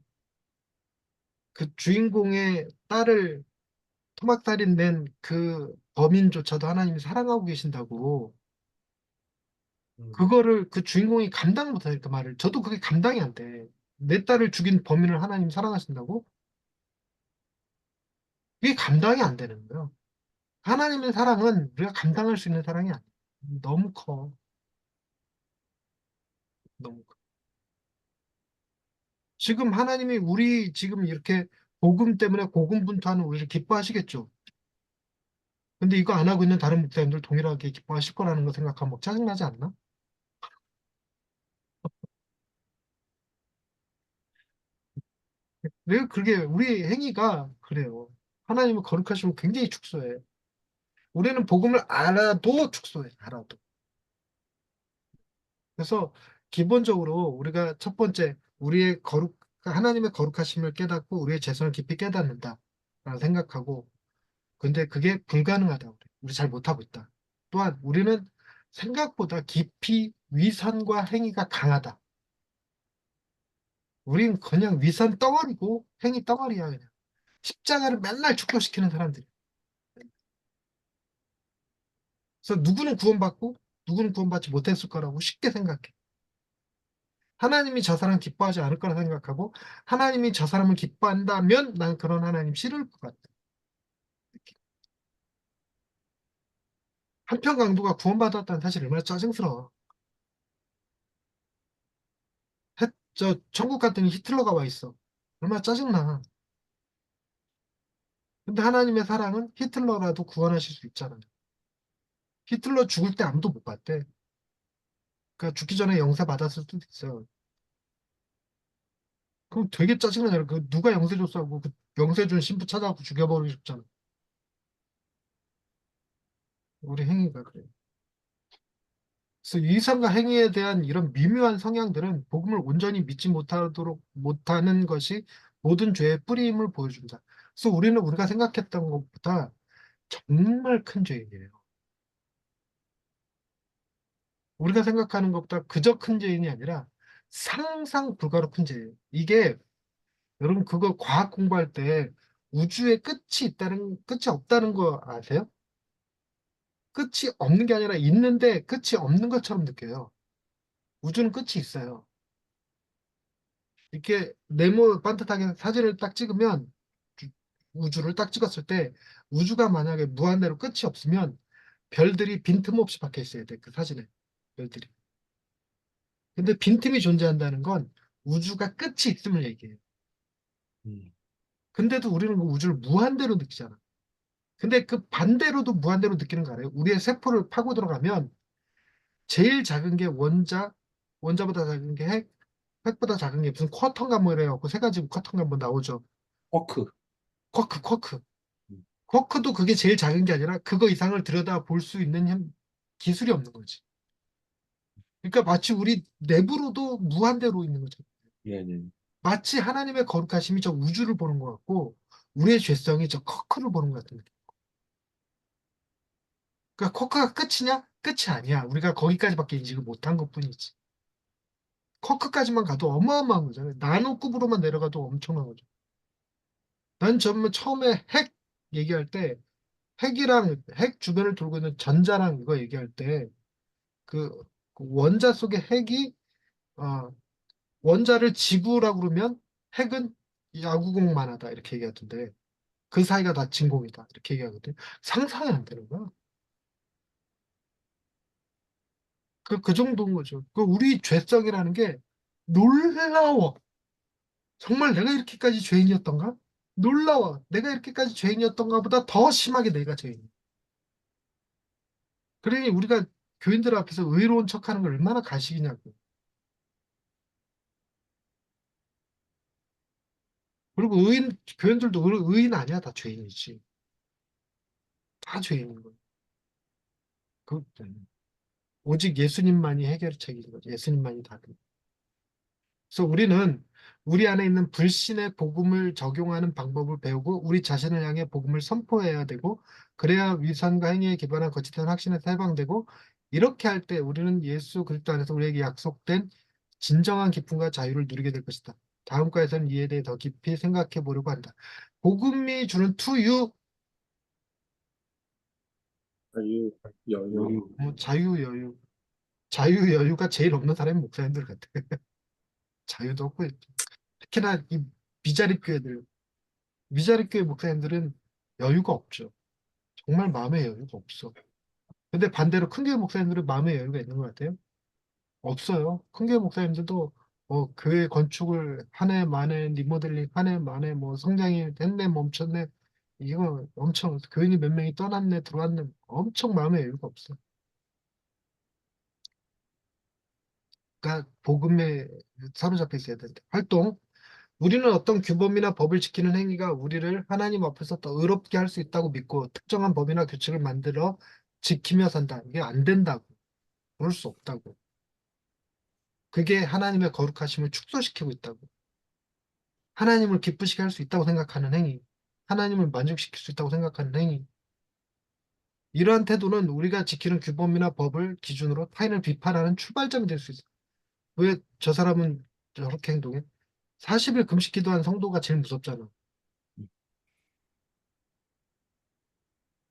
그 주인공의 딸을 토막살인 낸 그 범인조차도 하나님이 사랑하고 계신다고. 음, 그거를 그 주인공이 감당 못하니까 말을. 저도 그게 감당이 안 돼. 내 딸을 죽인 범인을 하나님 사랑하신다고? 그게 감당이 안 되는 거예요. 하나님의 사랑은 우리가 감당할 수 있는 사랑이 아니야. 너무 커. 너무 커. 지금 하나님이 우리 지금 이렇게 복음 때문에 고군분투하는 우리를 기뻐하시겠죠. 근데 이거 안 하고 있는 다른 목사님들 동일하게 기뻐하실 거라는 거 생각하면 막 짜증나지 않나? 왜 그게 우리 행위가 그래요. 하나님을 거룩하시고 굉장히 축소해. 우리는 복음을 알아도 축소해. 알아도. 그래서 기본적으로 우리가 첫 번째 우리의 하나님의 거룩하심을 깨닫고 우리의 죄성을 깊이 깨닫는다. 라고 생각하고 근데 그게 불가능하다. 우리 잘 못하고 있다. 또한 우리는 생각보다 깊이 위선과 행위가 강하다. 우린 그냥 위선 덩어리고 행위 덩어리야 그냥. 십자가를 맨날 축소시키는 사람들이. 그래서 누구는 구원받고 누구는 구원받지 못했을 거라고 쉽게 생각해. 하나님이 저 사람 기뻐하지 않을 거라 생각하고 하나님이 저 사람을 기뻐한다면 난 그런 하나님 싫을 것 같아. 한편 강도가 구원받았다는 사실 얼마나 짜증스러워. 저 천국 갔더니 히틀러가 와 있어. 얼마나 짜증나. 근데 하나님의 사랑은 히틀러라도 구원하실 수 있잖아요. 히틀러 죽을 때 아무도 못 봤대. 그러니까 죽기 전에 영세 받았을 수도 있어요. 그럼 되게 짜증나잖아. 그 누가 영세 줬어 하고 그 영세 준 신부 찾아갖고 죽여버리고 싶잖아. 우리 행위가 그래. 그래서 이성과 행위에 대한 이런 미묘한 성향들은 복음을 온전히 믿지 못하도록 못하는 것이 모든 죄의 뿌리임을 보여준다. 그래서 우리는 우리가 생각했던 것보다 정말 큰 죄인이에요. 우리가 생각하는 것보다 그저 큰 죄인이 아니라 상상 불가로 큰 죄예요. 이게 여러분 그거 과학 공부할 때 우주에 끝이 없다는 거 아세요? 끝이 없는 게 아니라 있는데 끝이 없는 것처럼 느껴요. 우주는 끝이 있어요. 이렇게 네모 반듯하게 사진을 딱 찍으면 우주를 딱 찍었을 때 우주가 만약에 무한대로 끝이 없으면 별들이 빈틈없이 박혀 있어야 돼. 그 사진에 별들이. 근데 빈틈이 존재한다는 건 우주가 끝이 있음을 얘기해요. 음. 근데도 우리는 그 우주를 무한대로 느끼잖아. 근데 그 반대로도 무한대로 느끼는 거 알아요? 우리의 세포를 파고 들어가면 제일 작은 게 원자보다 작은 게 핵보다 작은 게 무슨 쿼텀가 뭐 이래갖고 세 가지 쿼텀가 뭐 나오죠. 워크. 쿼크. 음. 쿼크도 그게 제일 작은 게 아니라 그거 이상을 들여다 볼 수 있는 기술이 없는 거지. 그러니까 마치 우리 내부로도 무한대로 있는 거죠. 예, 네. 마치 하나님의 거룩하심이 저 우주를 보는 것 같고 우리의 죄성이 저 쿼크를 보는 것 같은 느낌. 그러니까 쿼크가 끝이냐? 끝이 아니야. 우리가 거기까지밖에 인식을 못한 것뿐이지. 쿼크까지만 가도 어마어마한 거잖아요. 나노급으로만 내려가도 엄청난 거죠. 난 정말 처음에 핵 얘기할 때 핵 주변을 돌고 있는 전자랑 이거 얘기할 때 그 원자 속의 핵이 어, 원자를 지구라고 그러면 핵은 야구공만 하다 이렇게 얘기하던데 그 사이가 다 진공이다 이렇게 얘기하거든. 상상이 안 되는 거야. 그 정도인 거죠. 그 우리 죄성이라는 게 놀라워. 정말 내가 이렇게까지 죄인이었던가? 놀라워. 내가 이렇게까지 죄인이었던가 보다 더 심하게 내가 죄인. 그러니 우리가 교인들 앞에서 의로운 척하는 걸 얼마나 가식이냐고. 그리고 교인들도 의인 아니야. 다 죄인이지. 다 죄인인 거야. 그, 오직 예수님만이 해결책인 거죠. 예수님만이 답인. 그래서 우리는 우리 안에 있는 불신의 복음을 적용하는 방법을 배우고 우리 자신을 향해 복음을 선포해야 되고 그래야 위선과 행위에 기반한 거짓된 확신에서 해방되고 이렇게 할 때 우리는 예수 그리스도 안에서 우리에게 약속된 진정한 기쁨과 자유를 누리게 될 것이다. 다음 과에서는 이에 대해 더 깊이 생각해 보려고 한다. 복음이 주는 투유, 자유, 여유. 자유, 여유. 자유, 여유가 제일 없는 사람이 목사님들 같아. 자유도 없고 특히나 이 미자립 교회들 미자립 교회 목사님들은 여유가 없죠. 정말 마음의 여유가 없어. 근데 반대로 큰 교회 목사님들은 마음의 여유가 있는 것 같아요. 없어요. 큰 교회 목사님들도 교회 건축을 한 해 만에 리모델링 한 해 만에 뭐 성장이 됐네 멈췄네 이거 엄청 교인이 몇 명이 떠났네 들어왔네 엄청 마음의 여유가 없어. 그러니까 복음에 사로잡혀 있어야 된다. 활동. 우리는 어떤 규범이나 법을 지키는 행위가 우리를 하나님 앞에서 더 의롭게 할 수 있다고 믿고 특정한 법이나 규칙을 만들어 지키며 산다. 이게 안 된다고. 그럴 수 없다고. 그게 하나님의 거룩하심을 축소시키고 있다고. 하나님을 기쁘시게 할 수 있다고 생각하는 행위. 하나님을 만족시킬 수 있다고 생각하는 행위. 이러한 태도는 우리가 지키는 규범이나 법을 기준으로 타인을 비판하는 출발점이 될 수 있어. 왜 저 사람은 저렇게 행동해? 40일 금식 기도한 성도가 제일 무섭잖아.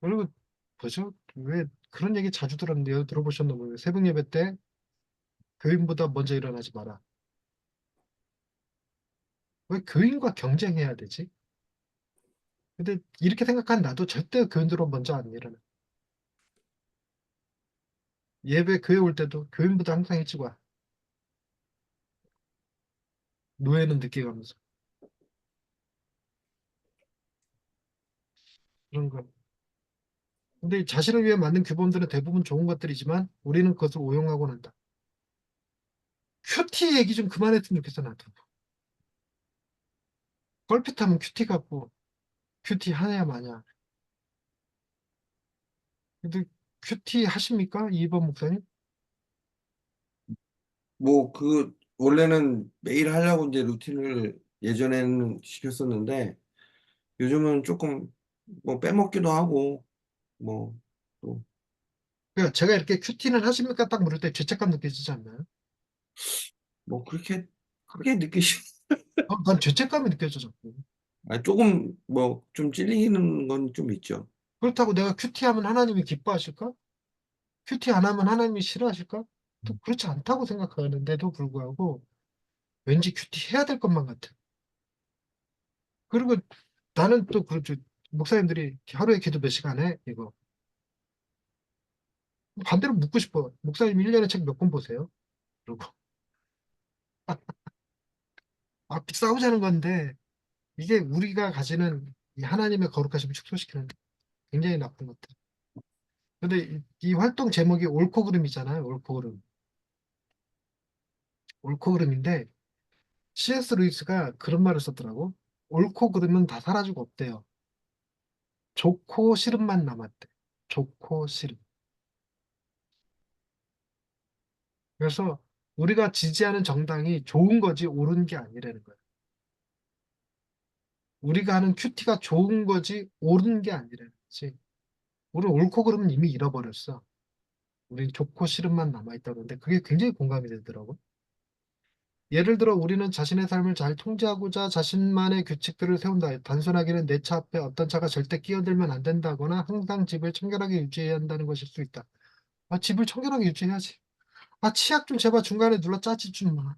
그리고 뭐죠? 왜 그런 얘기 자주 들었는데요? 들어보셨나 모르겠어요. 새벽 예배 때 교인보다 먼저 일어나지 마라. 왜 교인과 경쟁해야 되지? 근데 이렇게 생각한 나도 절대 교인들은 먼저 안 일어나. 예배 교회 올 때도 교인보다 항상 일찍 와. 노예는 늦게 가면서. 그런 거. 근데 자신을 위해 만든 규범들은 대부분 좋은 것들이지만 우리는 그것을 오용하곤 한다. 큐티 얘기 좀 그만했으면 좋겠어, 나도. 걸핏하면 큐티 같고, 큐티 하냐 마냐. 근데 큐티 하십니까? 이번 목사님? 뭐 원래는 매일 하려고 이제 루틴을 예전에는 시켰었는데 요즘은 조금 뭐 빼먹기도 하고 뭐 또 그러니까 제가 이렇게 큐티는 하십니까? 딱 물을 때 죄책감 느껴지지 않나요? 뭐 그렇게 크게 느끼시 난 죄책감이 느껴져, 자꾸. 조금 뭐 좀 찔리는 건 좀 있죠. 그렇다고 내가 큐티하면 하나님이 기뻐하실까? 큐티 안 하면 하나님이 싫어하실까? 또 그렇지 않다고 생각하는데도 불구하고 왠지 큐티 해야 될 것만 같아. 그리고 나는 또 그렇죠. 목사님들이 하루에 기도 몇 시간 해? 이거. 반대로 묻고 싶어. 목사님 1년에 책 몇 권 보세요? 그리고 앞뒤 싸우자는 건데 이게 우리가 가지는 이 하나님의 거룩하심을 축소시키는 굉장히 나쁜 것들. 근데 이 활동 제목이 옳고 그름이잖아요. 옳고 그름. 옳고 그름인데 C.S. 루이스가 그런 말을 썼더라고. 옳고 그름은 다 사라지고 없대요. 좋고 싫음만 남았대. 좋고 싫음. 그래서 우리가 지지하는 정당이 좋은 거지 옳은 게 아니라는 거야. 우리가 하는 큐티가 좋은 거지 옳은 게 아니라는 거지. 우리 옳고 그름은 이미 잃어버렸어. 우린 좋고 싫음만 남아있다 그러는데 그게 굉장히 공감이 되더라고. 예를 들어 우리는 자신의 삶을 잘 통제하고자 자신만의 규칙들을 세운다. 단순하게는 내 차 앞에 어떤 차가 절대 끼어들면 안 된다거나 항상 집을 청결하게 유지해야 한다는 것일 수 있다. 집을 청결하게 유지해야지. 치약 좀 제발 중간에 눌러 짜지 좀 마.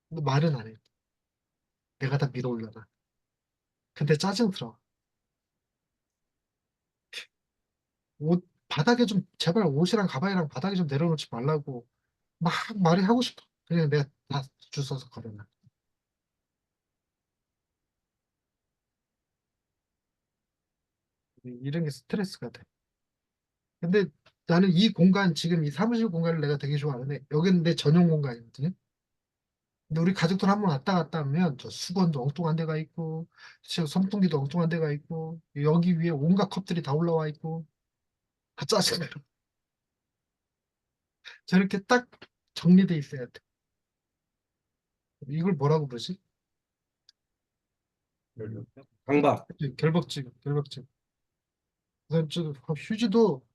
근데 말은 안 해. 내가 다 밀어 올려놔. 근데 짜증스러워. 옷, 바닥에 좀, 제발 옷이랑 가방이랑 바닥에 좀 내려놓지 말라고. 막 말이 하고 싶어. 그냥 내가 다 주워서 걸어놔. 이런 게 스트레스가 돼. 근데 나는 이 공간, 지금 이 사무실 공간을 내가 되게 좋아하는데, 여기는 내 전용 공간이거든요. 근데 우리 가족들 한번 왔다 갔다 하면, 저 수건도 엉뚱한 데가 있고, 저 선풍기도 엉뚱한 데가 있고, 여기 위에 온갖 컵들이 다 올라와 있고, 짜증나. 저렇게 딱 정리돼 있어야 돼. 이걸 뭐라고 부르지? 강박. 결벽증, 결벽증. 우선 휴지도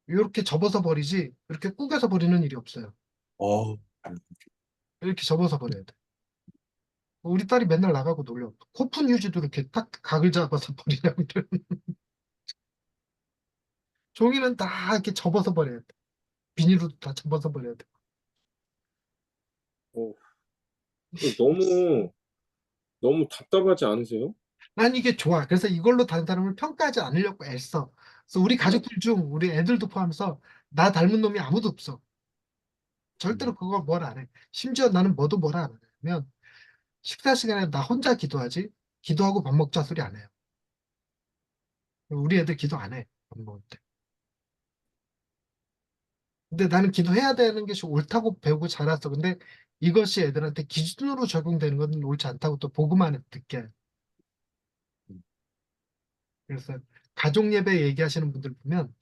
이렇게 접어서 버리지, 이렇게 꾸겨서 버리는 일이 없어요. 어 이렇게 접어서 버려야 돼. 우리 딸이 맨날 나가고 놀려. 코푼 휴지도 이렇게 딱 각을 잡아서 버리냐고. 종이는 다 이렇게 접어서 버려야 돼. 비닐로도 다 접어서 버려야 돼. 어, 너무 너무 답답하지 않으세요? 난 이게 좋아. 그래서 이걸로 다른 사람을 평가하지 않으려고 애써. 그래서 우리 가족들 중 우리 애들도 포함해서 나 닮은 놈이 아무도 없어. 절대로 그걸 뭘 안 해. 심지어 나는 뭐도 뭘 안 하냐면 식사 시간에 나 혼자 기도하지 기도하고 밥 먹자 소리 안 해요. 우리 애들 기도 안 해. 밥 먹을 때. 근데 나는 기도해야 되는 것이 옳다고 배우고 자랐어. 근데 이것이 애들한테 기준으로 적용되는 건 옳지 않다고 또 보고만 듣게. 그래서 가족 예배 얘기하시는 분들 보면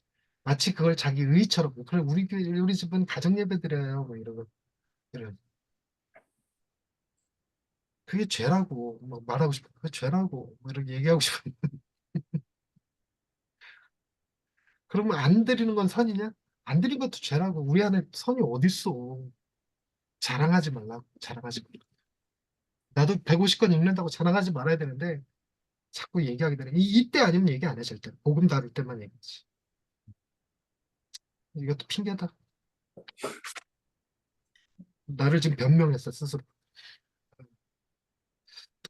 마치 그걸 자기 의처럼 그래 우리 집은 가정 예배 드려요 뭐 이러고 그래. 그게 죄라고 막 말하고 싶어. 그게 죄라고 뭐 이렇게 얘기하고 싶어. 그러면 안 드리는 건 선이냐? 안 드린 것도 죄라고. 우리 안에 선이 어딨어. 자랑하지 말라고. 자랑하지 말라고. 나도 150권 읽는다고 자랑하지 말아야 되는데 자꾸 얘기하게 되네. 이때 아니면 얘기 안 해, 절대. 복음 다룰 때만 얘기하지. 이것도 핑계다. 나를 지금 변명했어, 스스로.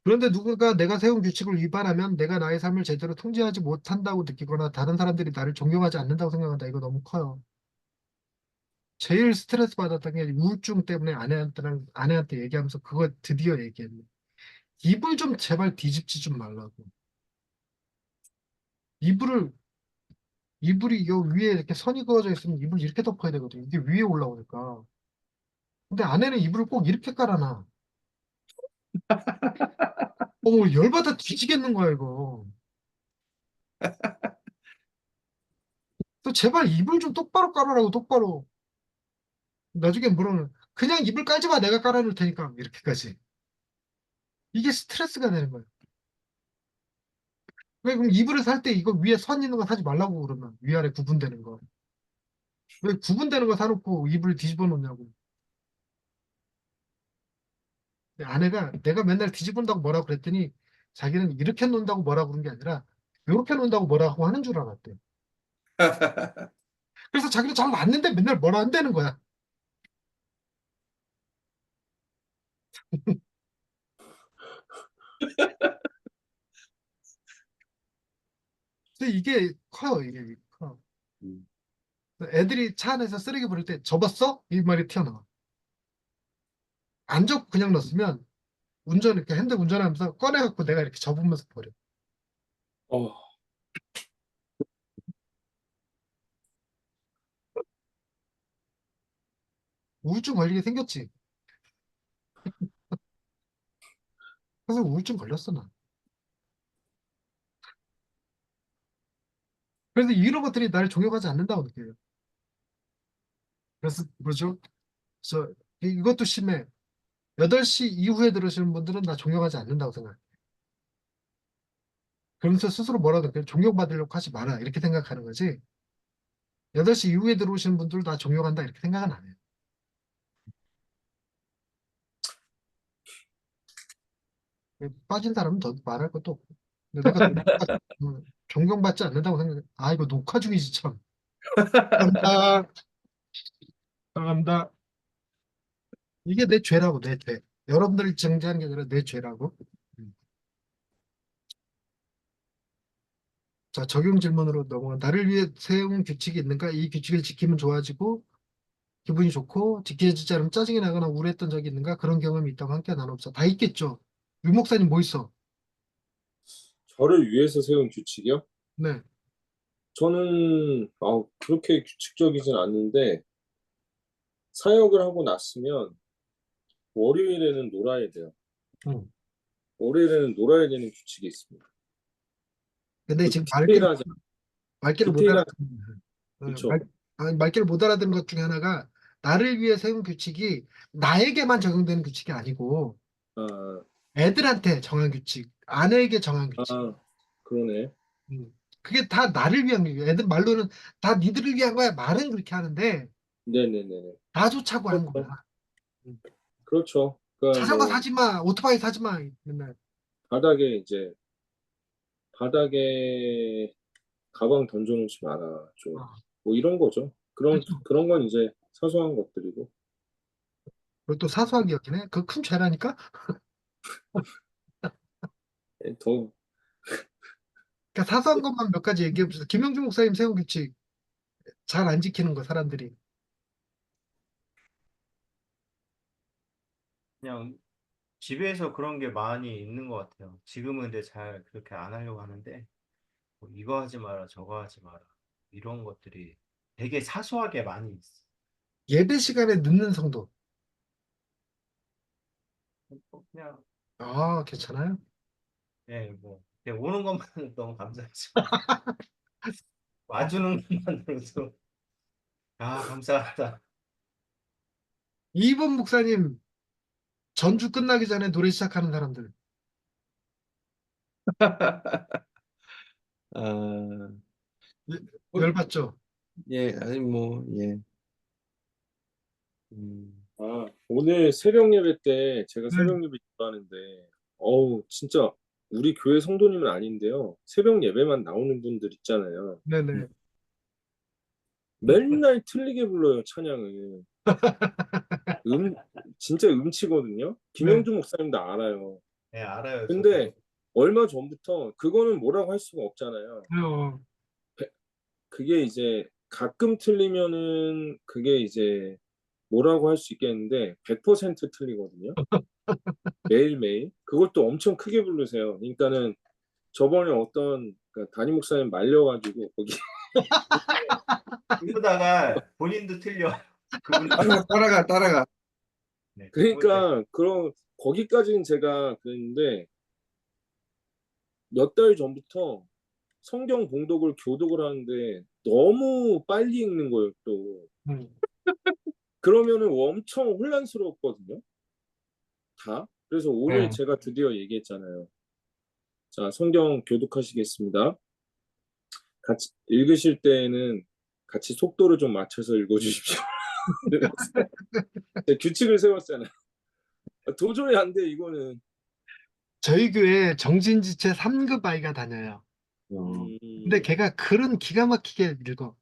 그런데 누군가 내가 세운 규칙을 위반하면 내가 나의 삶을 제대로 통제하지 못한다고 느끼거나 다른 사람들이 나를 존경하지 않는다고 생각한다. 이거 너무 커요. 제일 스트레스 받았던 게 우울증 때문에 아내한테 얘기하면서 그거 드디어 얘기했네. 이불 좀 제발 뒤집지 좀 말라고. 이불을, 이불이 요 위에 이렇게 선이 그어져 있으면 이불 이렇게 덮어야 되거든. 이게 위에 올라오니까. 근데 아내는 이불을 꼭 이렇게 깔아놔. 어머, 열받아 뒤지겠는 거야, 이거. 또 제발 이불 좀 똑바로 깔아라고, 똑바로. 나중에 물으면, 그냥 이불 깔지 마, 내가 깔아놓을 테니까. 이렇게까지. 이게 스트레스가 되는 거야. 왜 그럼 이불을 살 때 이거 위에 선 있는 거 사지 말라고 그러면 위아래 구분되는 거. 왜 구분되는 거 사놓고 이불 뒤집어 놓냐고. 근데 아내가 내가 맨날 뒤집은다고 뭐라고 그랬더니 자기는 이렇게 놓는다고 뭐라고 그런 게 아니라 이렇게 놓는다고 뭐라고 하는 줄 알았대. 그래서 자기는 잘 맞는데 맨날 뭐라 한다는 거야. 근데 이게 커요, 이게 커. 음. 애들이 차 안에서 쓰레기 버릴 때 접었어? 이 말이 튀어나와. 안 접고 그냥 넣었으면 이렇게 핸들 운전하면서 꺼내갖고 내가 이렇게 접으면서 버려. 어, 우울증 걸리게 생겼지. 그래서 우울증 걸렸어, 나. 그래서 이런 것들이 나를 종용하지 않는다고 느껴요. 그래서 뭐죠? 이것도 심해. 8시 이후에 들으시는 분들은 나 종용하지 않는다고 생각해. 그러면서 스스로 뭐라고 느껴요? 종용받으려고 하지 마라. 이렇게 생각하는 거지. 8시 이후에 들어오시는 분들 다 종용한다. 이렇게 생각은 안 해요. 빠진 사람은 더 말할 것도 없고. 근데 내가 존경받지 않는다고 생각해. 아, 이거 녹화 중이지, 참. 감사합니다. 감사합니다. 이게 내 죄라고, 내 죄. 여러분들을 정죄하는 게 아니라 내 죄라고. 음. 자, 적용 질문으로 넘어가. 나를 위해 세운 규칙이 있는가? 이 규칙을 지키면 좋아지고, 기분이 좋고, 지켜지지 않으면 짜증이 나거나 우울했던 적이 있는가? 그런 경험이 있다고 함께 나눠보자. 다 있겠죠? 유 목사님 뭐 있어? 저를 위해서 세운 규칙이요? 네. 저는 그렇게 규칙적이진 않는데 사역을 하고 났으면 월요일에는 놀아야 돼요. 응. 월요일에는 놀아야 되는 규칙이 있습니다. 근데 지금 디테일하지, 말귀를 못 디테일하지, 알아듣는, 그렇죠. 말귀를 못 알아듣는 것 중에 하나가 나를 위해 세운 규칙이 나에게만 적용되는 규칙이 아니고 아, 애들한테 정한 규칙, 아내에게 정한 규칙. 그러네. 음. 그게 다 나를 위한 거예요. 애들 말로는 다 니들을 위한 거야. 말은 그렇게 하는데 네네네네. 나조차고 하는 거야. 그렇죠. 음. 그렇죠. 그러니까 자전거 뭐 사지 마, 오토바이 사지 마. 맨날. 바닥에 이제 바닥에 가방 던져놓지 마라. 좀 어, 뭐 이런 거죠. 그런 그렇죠. 그런 건 이제 사소한 것들이고. 그리고 또 사소하게 여기네. 그거 큰 죄라니까? 더 그러니까 사소한 것만 몇 가지 얘기해 봅시다. 김영주 목사님 세운 규칙 잘 안 지키는 거 사람들이. 그냥 집에서 그런 게 많이 있는 것 같아요. 지금은 근데 잘 그렇게 안 하려고 하는데 뭐 이거 하지 마라, 저거 하지 마라 이런 것들이 되게 사소하게 많이 있어. 예배 시간에 늦는 성도. 그냥 아, 괜찮아요? 예, 뭐 그냥 오는 것만 너무 감사하죠. 와주는 것만으로도 아 감사하다. 이번 목사님, 전주 끝나기 전에 노래 시작하는 사람들. 아, 예, 어, 열받죠? 예, 아니 뭐, 예. 음, 아, 오늘 새벽 예배 때 제가 네, 새벽 예배 기도하는데 어우 진짜 우리 교회 성도님은 아닌데요. 새벽 예배만 나오는 분들 있잖아요. 네네. 맨날 틀리게 불러요, 찬양을. 음, 진짜 음치거든요. 네. 김영주 목사님도 알아요. 네, 알아요. 저도. 근데 얼마 전부터 그거는 뭐라고 할 수가 없잖아요. 어, 그게 이제 가끔 틀리면은 그게 이제 뭐라고 할 수 있겠는데 100% 틀리거든요. 매일매일. 그것도 엄청 크게 부르세요. 그러니까는 저번에 어떤 그 담임 목사님 말려가지고 거기 이러다가 본인도 틀려. 그분도 따라가. 네, 그분도 그러니까 그런 거기까지는 제가 그랬는데 몇 달 전부터 성경 봉독을 교독을 하는데 너무 빨리 읽는 거예요, 또. 음, 그러면은 엄청 혼란스러웠거든요, 다. 그래서 오늘 네. 제가 드디어 얘기했잖아요. 자, 성경 교독하시겠습니다. 같이 읽으실 때에는 같이 속도를 좀 맞춰서 읽어주십시오. 제가 규칙을 세웠잖아요. 도저히 안 돼, 이거는. 저희 교회 정신지체 3급 아이가 다녀요. 근데 음, 걔가 글은 기가 막히게 읽어.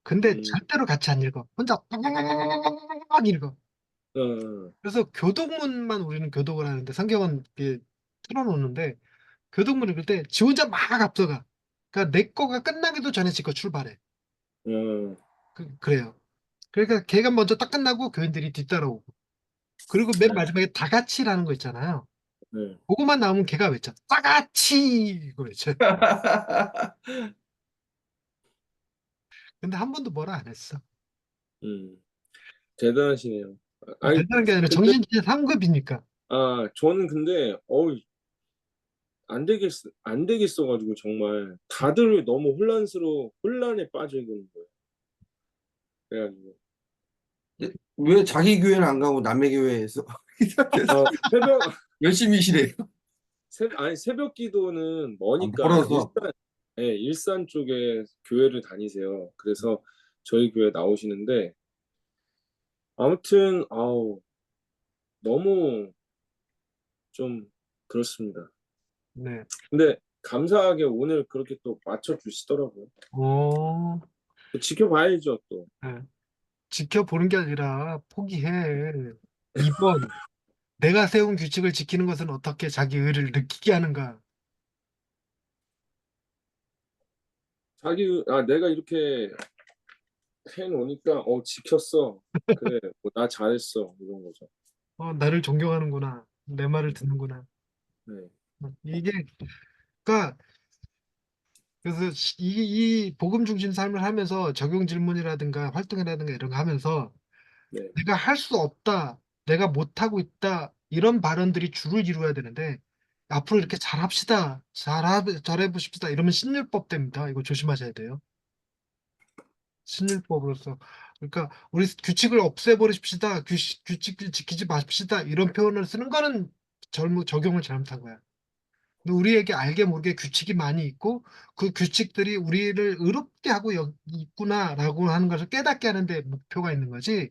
근데 음, 절대로 같이 안 읽어. 혼자 막 읽어. 어, 그래서 교독문만 우리는 교독을 하는데 성경은 이렇게 틀어놓는데 교독문 읽을 때 지 혼자 막 앞서가. 그러니까 내 거가 끝나기도 전에 지 거 출발해. 어, 그래요. 그러니까 걔가 먼저 딱 끝나고 교인들이 뒤따라오고. 그리고 맨 마지막에 다 같이라는 거 있잖아요. 네. 그거만 나오면 걔가 외쳐. 다 같이! 이거 외쳐. 근데 한 번도 뭐라 안 했어. 음, 대단하시네요. 아니, 대단한 게 아니라 근데, 정신체 3급이니까. 저는 근데, 안 되겠어가지고, 정말. 다들 너무 혼란에 빠져 있는 거예요. 그래가지고. 왜 자기 교회는 안 가고 남의 교회에서 아, 새벽, 열심히 쉬래요? 새벽 기도는 아, 머니까, 멀어서. 일산 쪽에 교회를 다니세요. 그래서 저희 교회 나오시는데, 아무튼, 너무 좀 그렇습니다. 네. 근데 감사하게 오늘 그렇게 또 맞춰주시더라고요. 어, 또 지켜봐야죠, 또. 네. 지켜보는 게 아니라 포기해. 2번, 내가 세운 규칙을 지키는 것은 어떻게 자기 의를 느끼게 하는가. 내가 이렇게 해놓으니까, 지켰어. 그래, 나 잘했어. 이런 거죠. 나를 존경하는구나. 내 말을 듣는구나. 네, 이게, 그러니까, 그래서 이 복음 중심 삶을 하면서 적용 질문이라든가 활동이라든가 이런 거 하면서 네, 내가 할 수 없다, 내가 못하고 있다, 이런 발언들이 주를 이루어야 되는데, 앞으로 이렇게 잘합시다, 잘해보십시다, 이러면 신율법 됩니다. 이거 조심하셔야 돼요. 신율법으로서. 그러니까, 우리 규칙을 없애버리십시다, 규칙을 지키지 마십시다, 이런 표현을 쓰는 거는 적용을 잘못한 거야. 근데 우리에게 알게 모르게 규칙이 많이 있고, 그 규칙들이 우리를 의롭게 하고 있구나라고 하는 것을 깨닫게 하는데 목표가 있는 거지.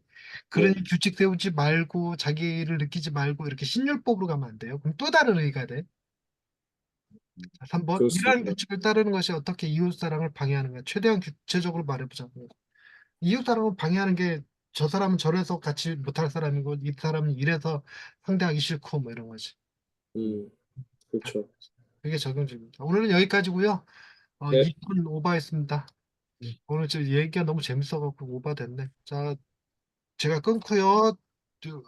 그러니 네, 규칙 세우지 말고 자기를 느끼지 말고 이렇게 신율법으로 가면 안 돼요. 그럼 또 다른 의의가 돼. 자, 3번, 이러한 그렇습니다. 규칙을 따르는 것이 어떻게 이웃사랑을 방해하는가. 최대한 구체적으로 말해보자고. 이웃사랑을 방해하는 게 저 사람은 저래서 같이 못할 사람이고 이 사람은 이래서 상대하기 싫고 뭐 이런 거지. 그렇죠. 그게 적용집니다. 오늘은 여기까지고요. 네. 2분 오버했습니다. 오늘 저 얘기가 너무 재밌어갖고 오버됐네. 자, 제가 끊고요.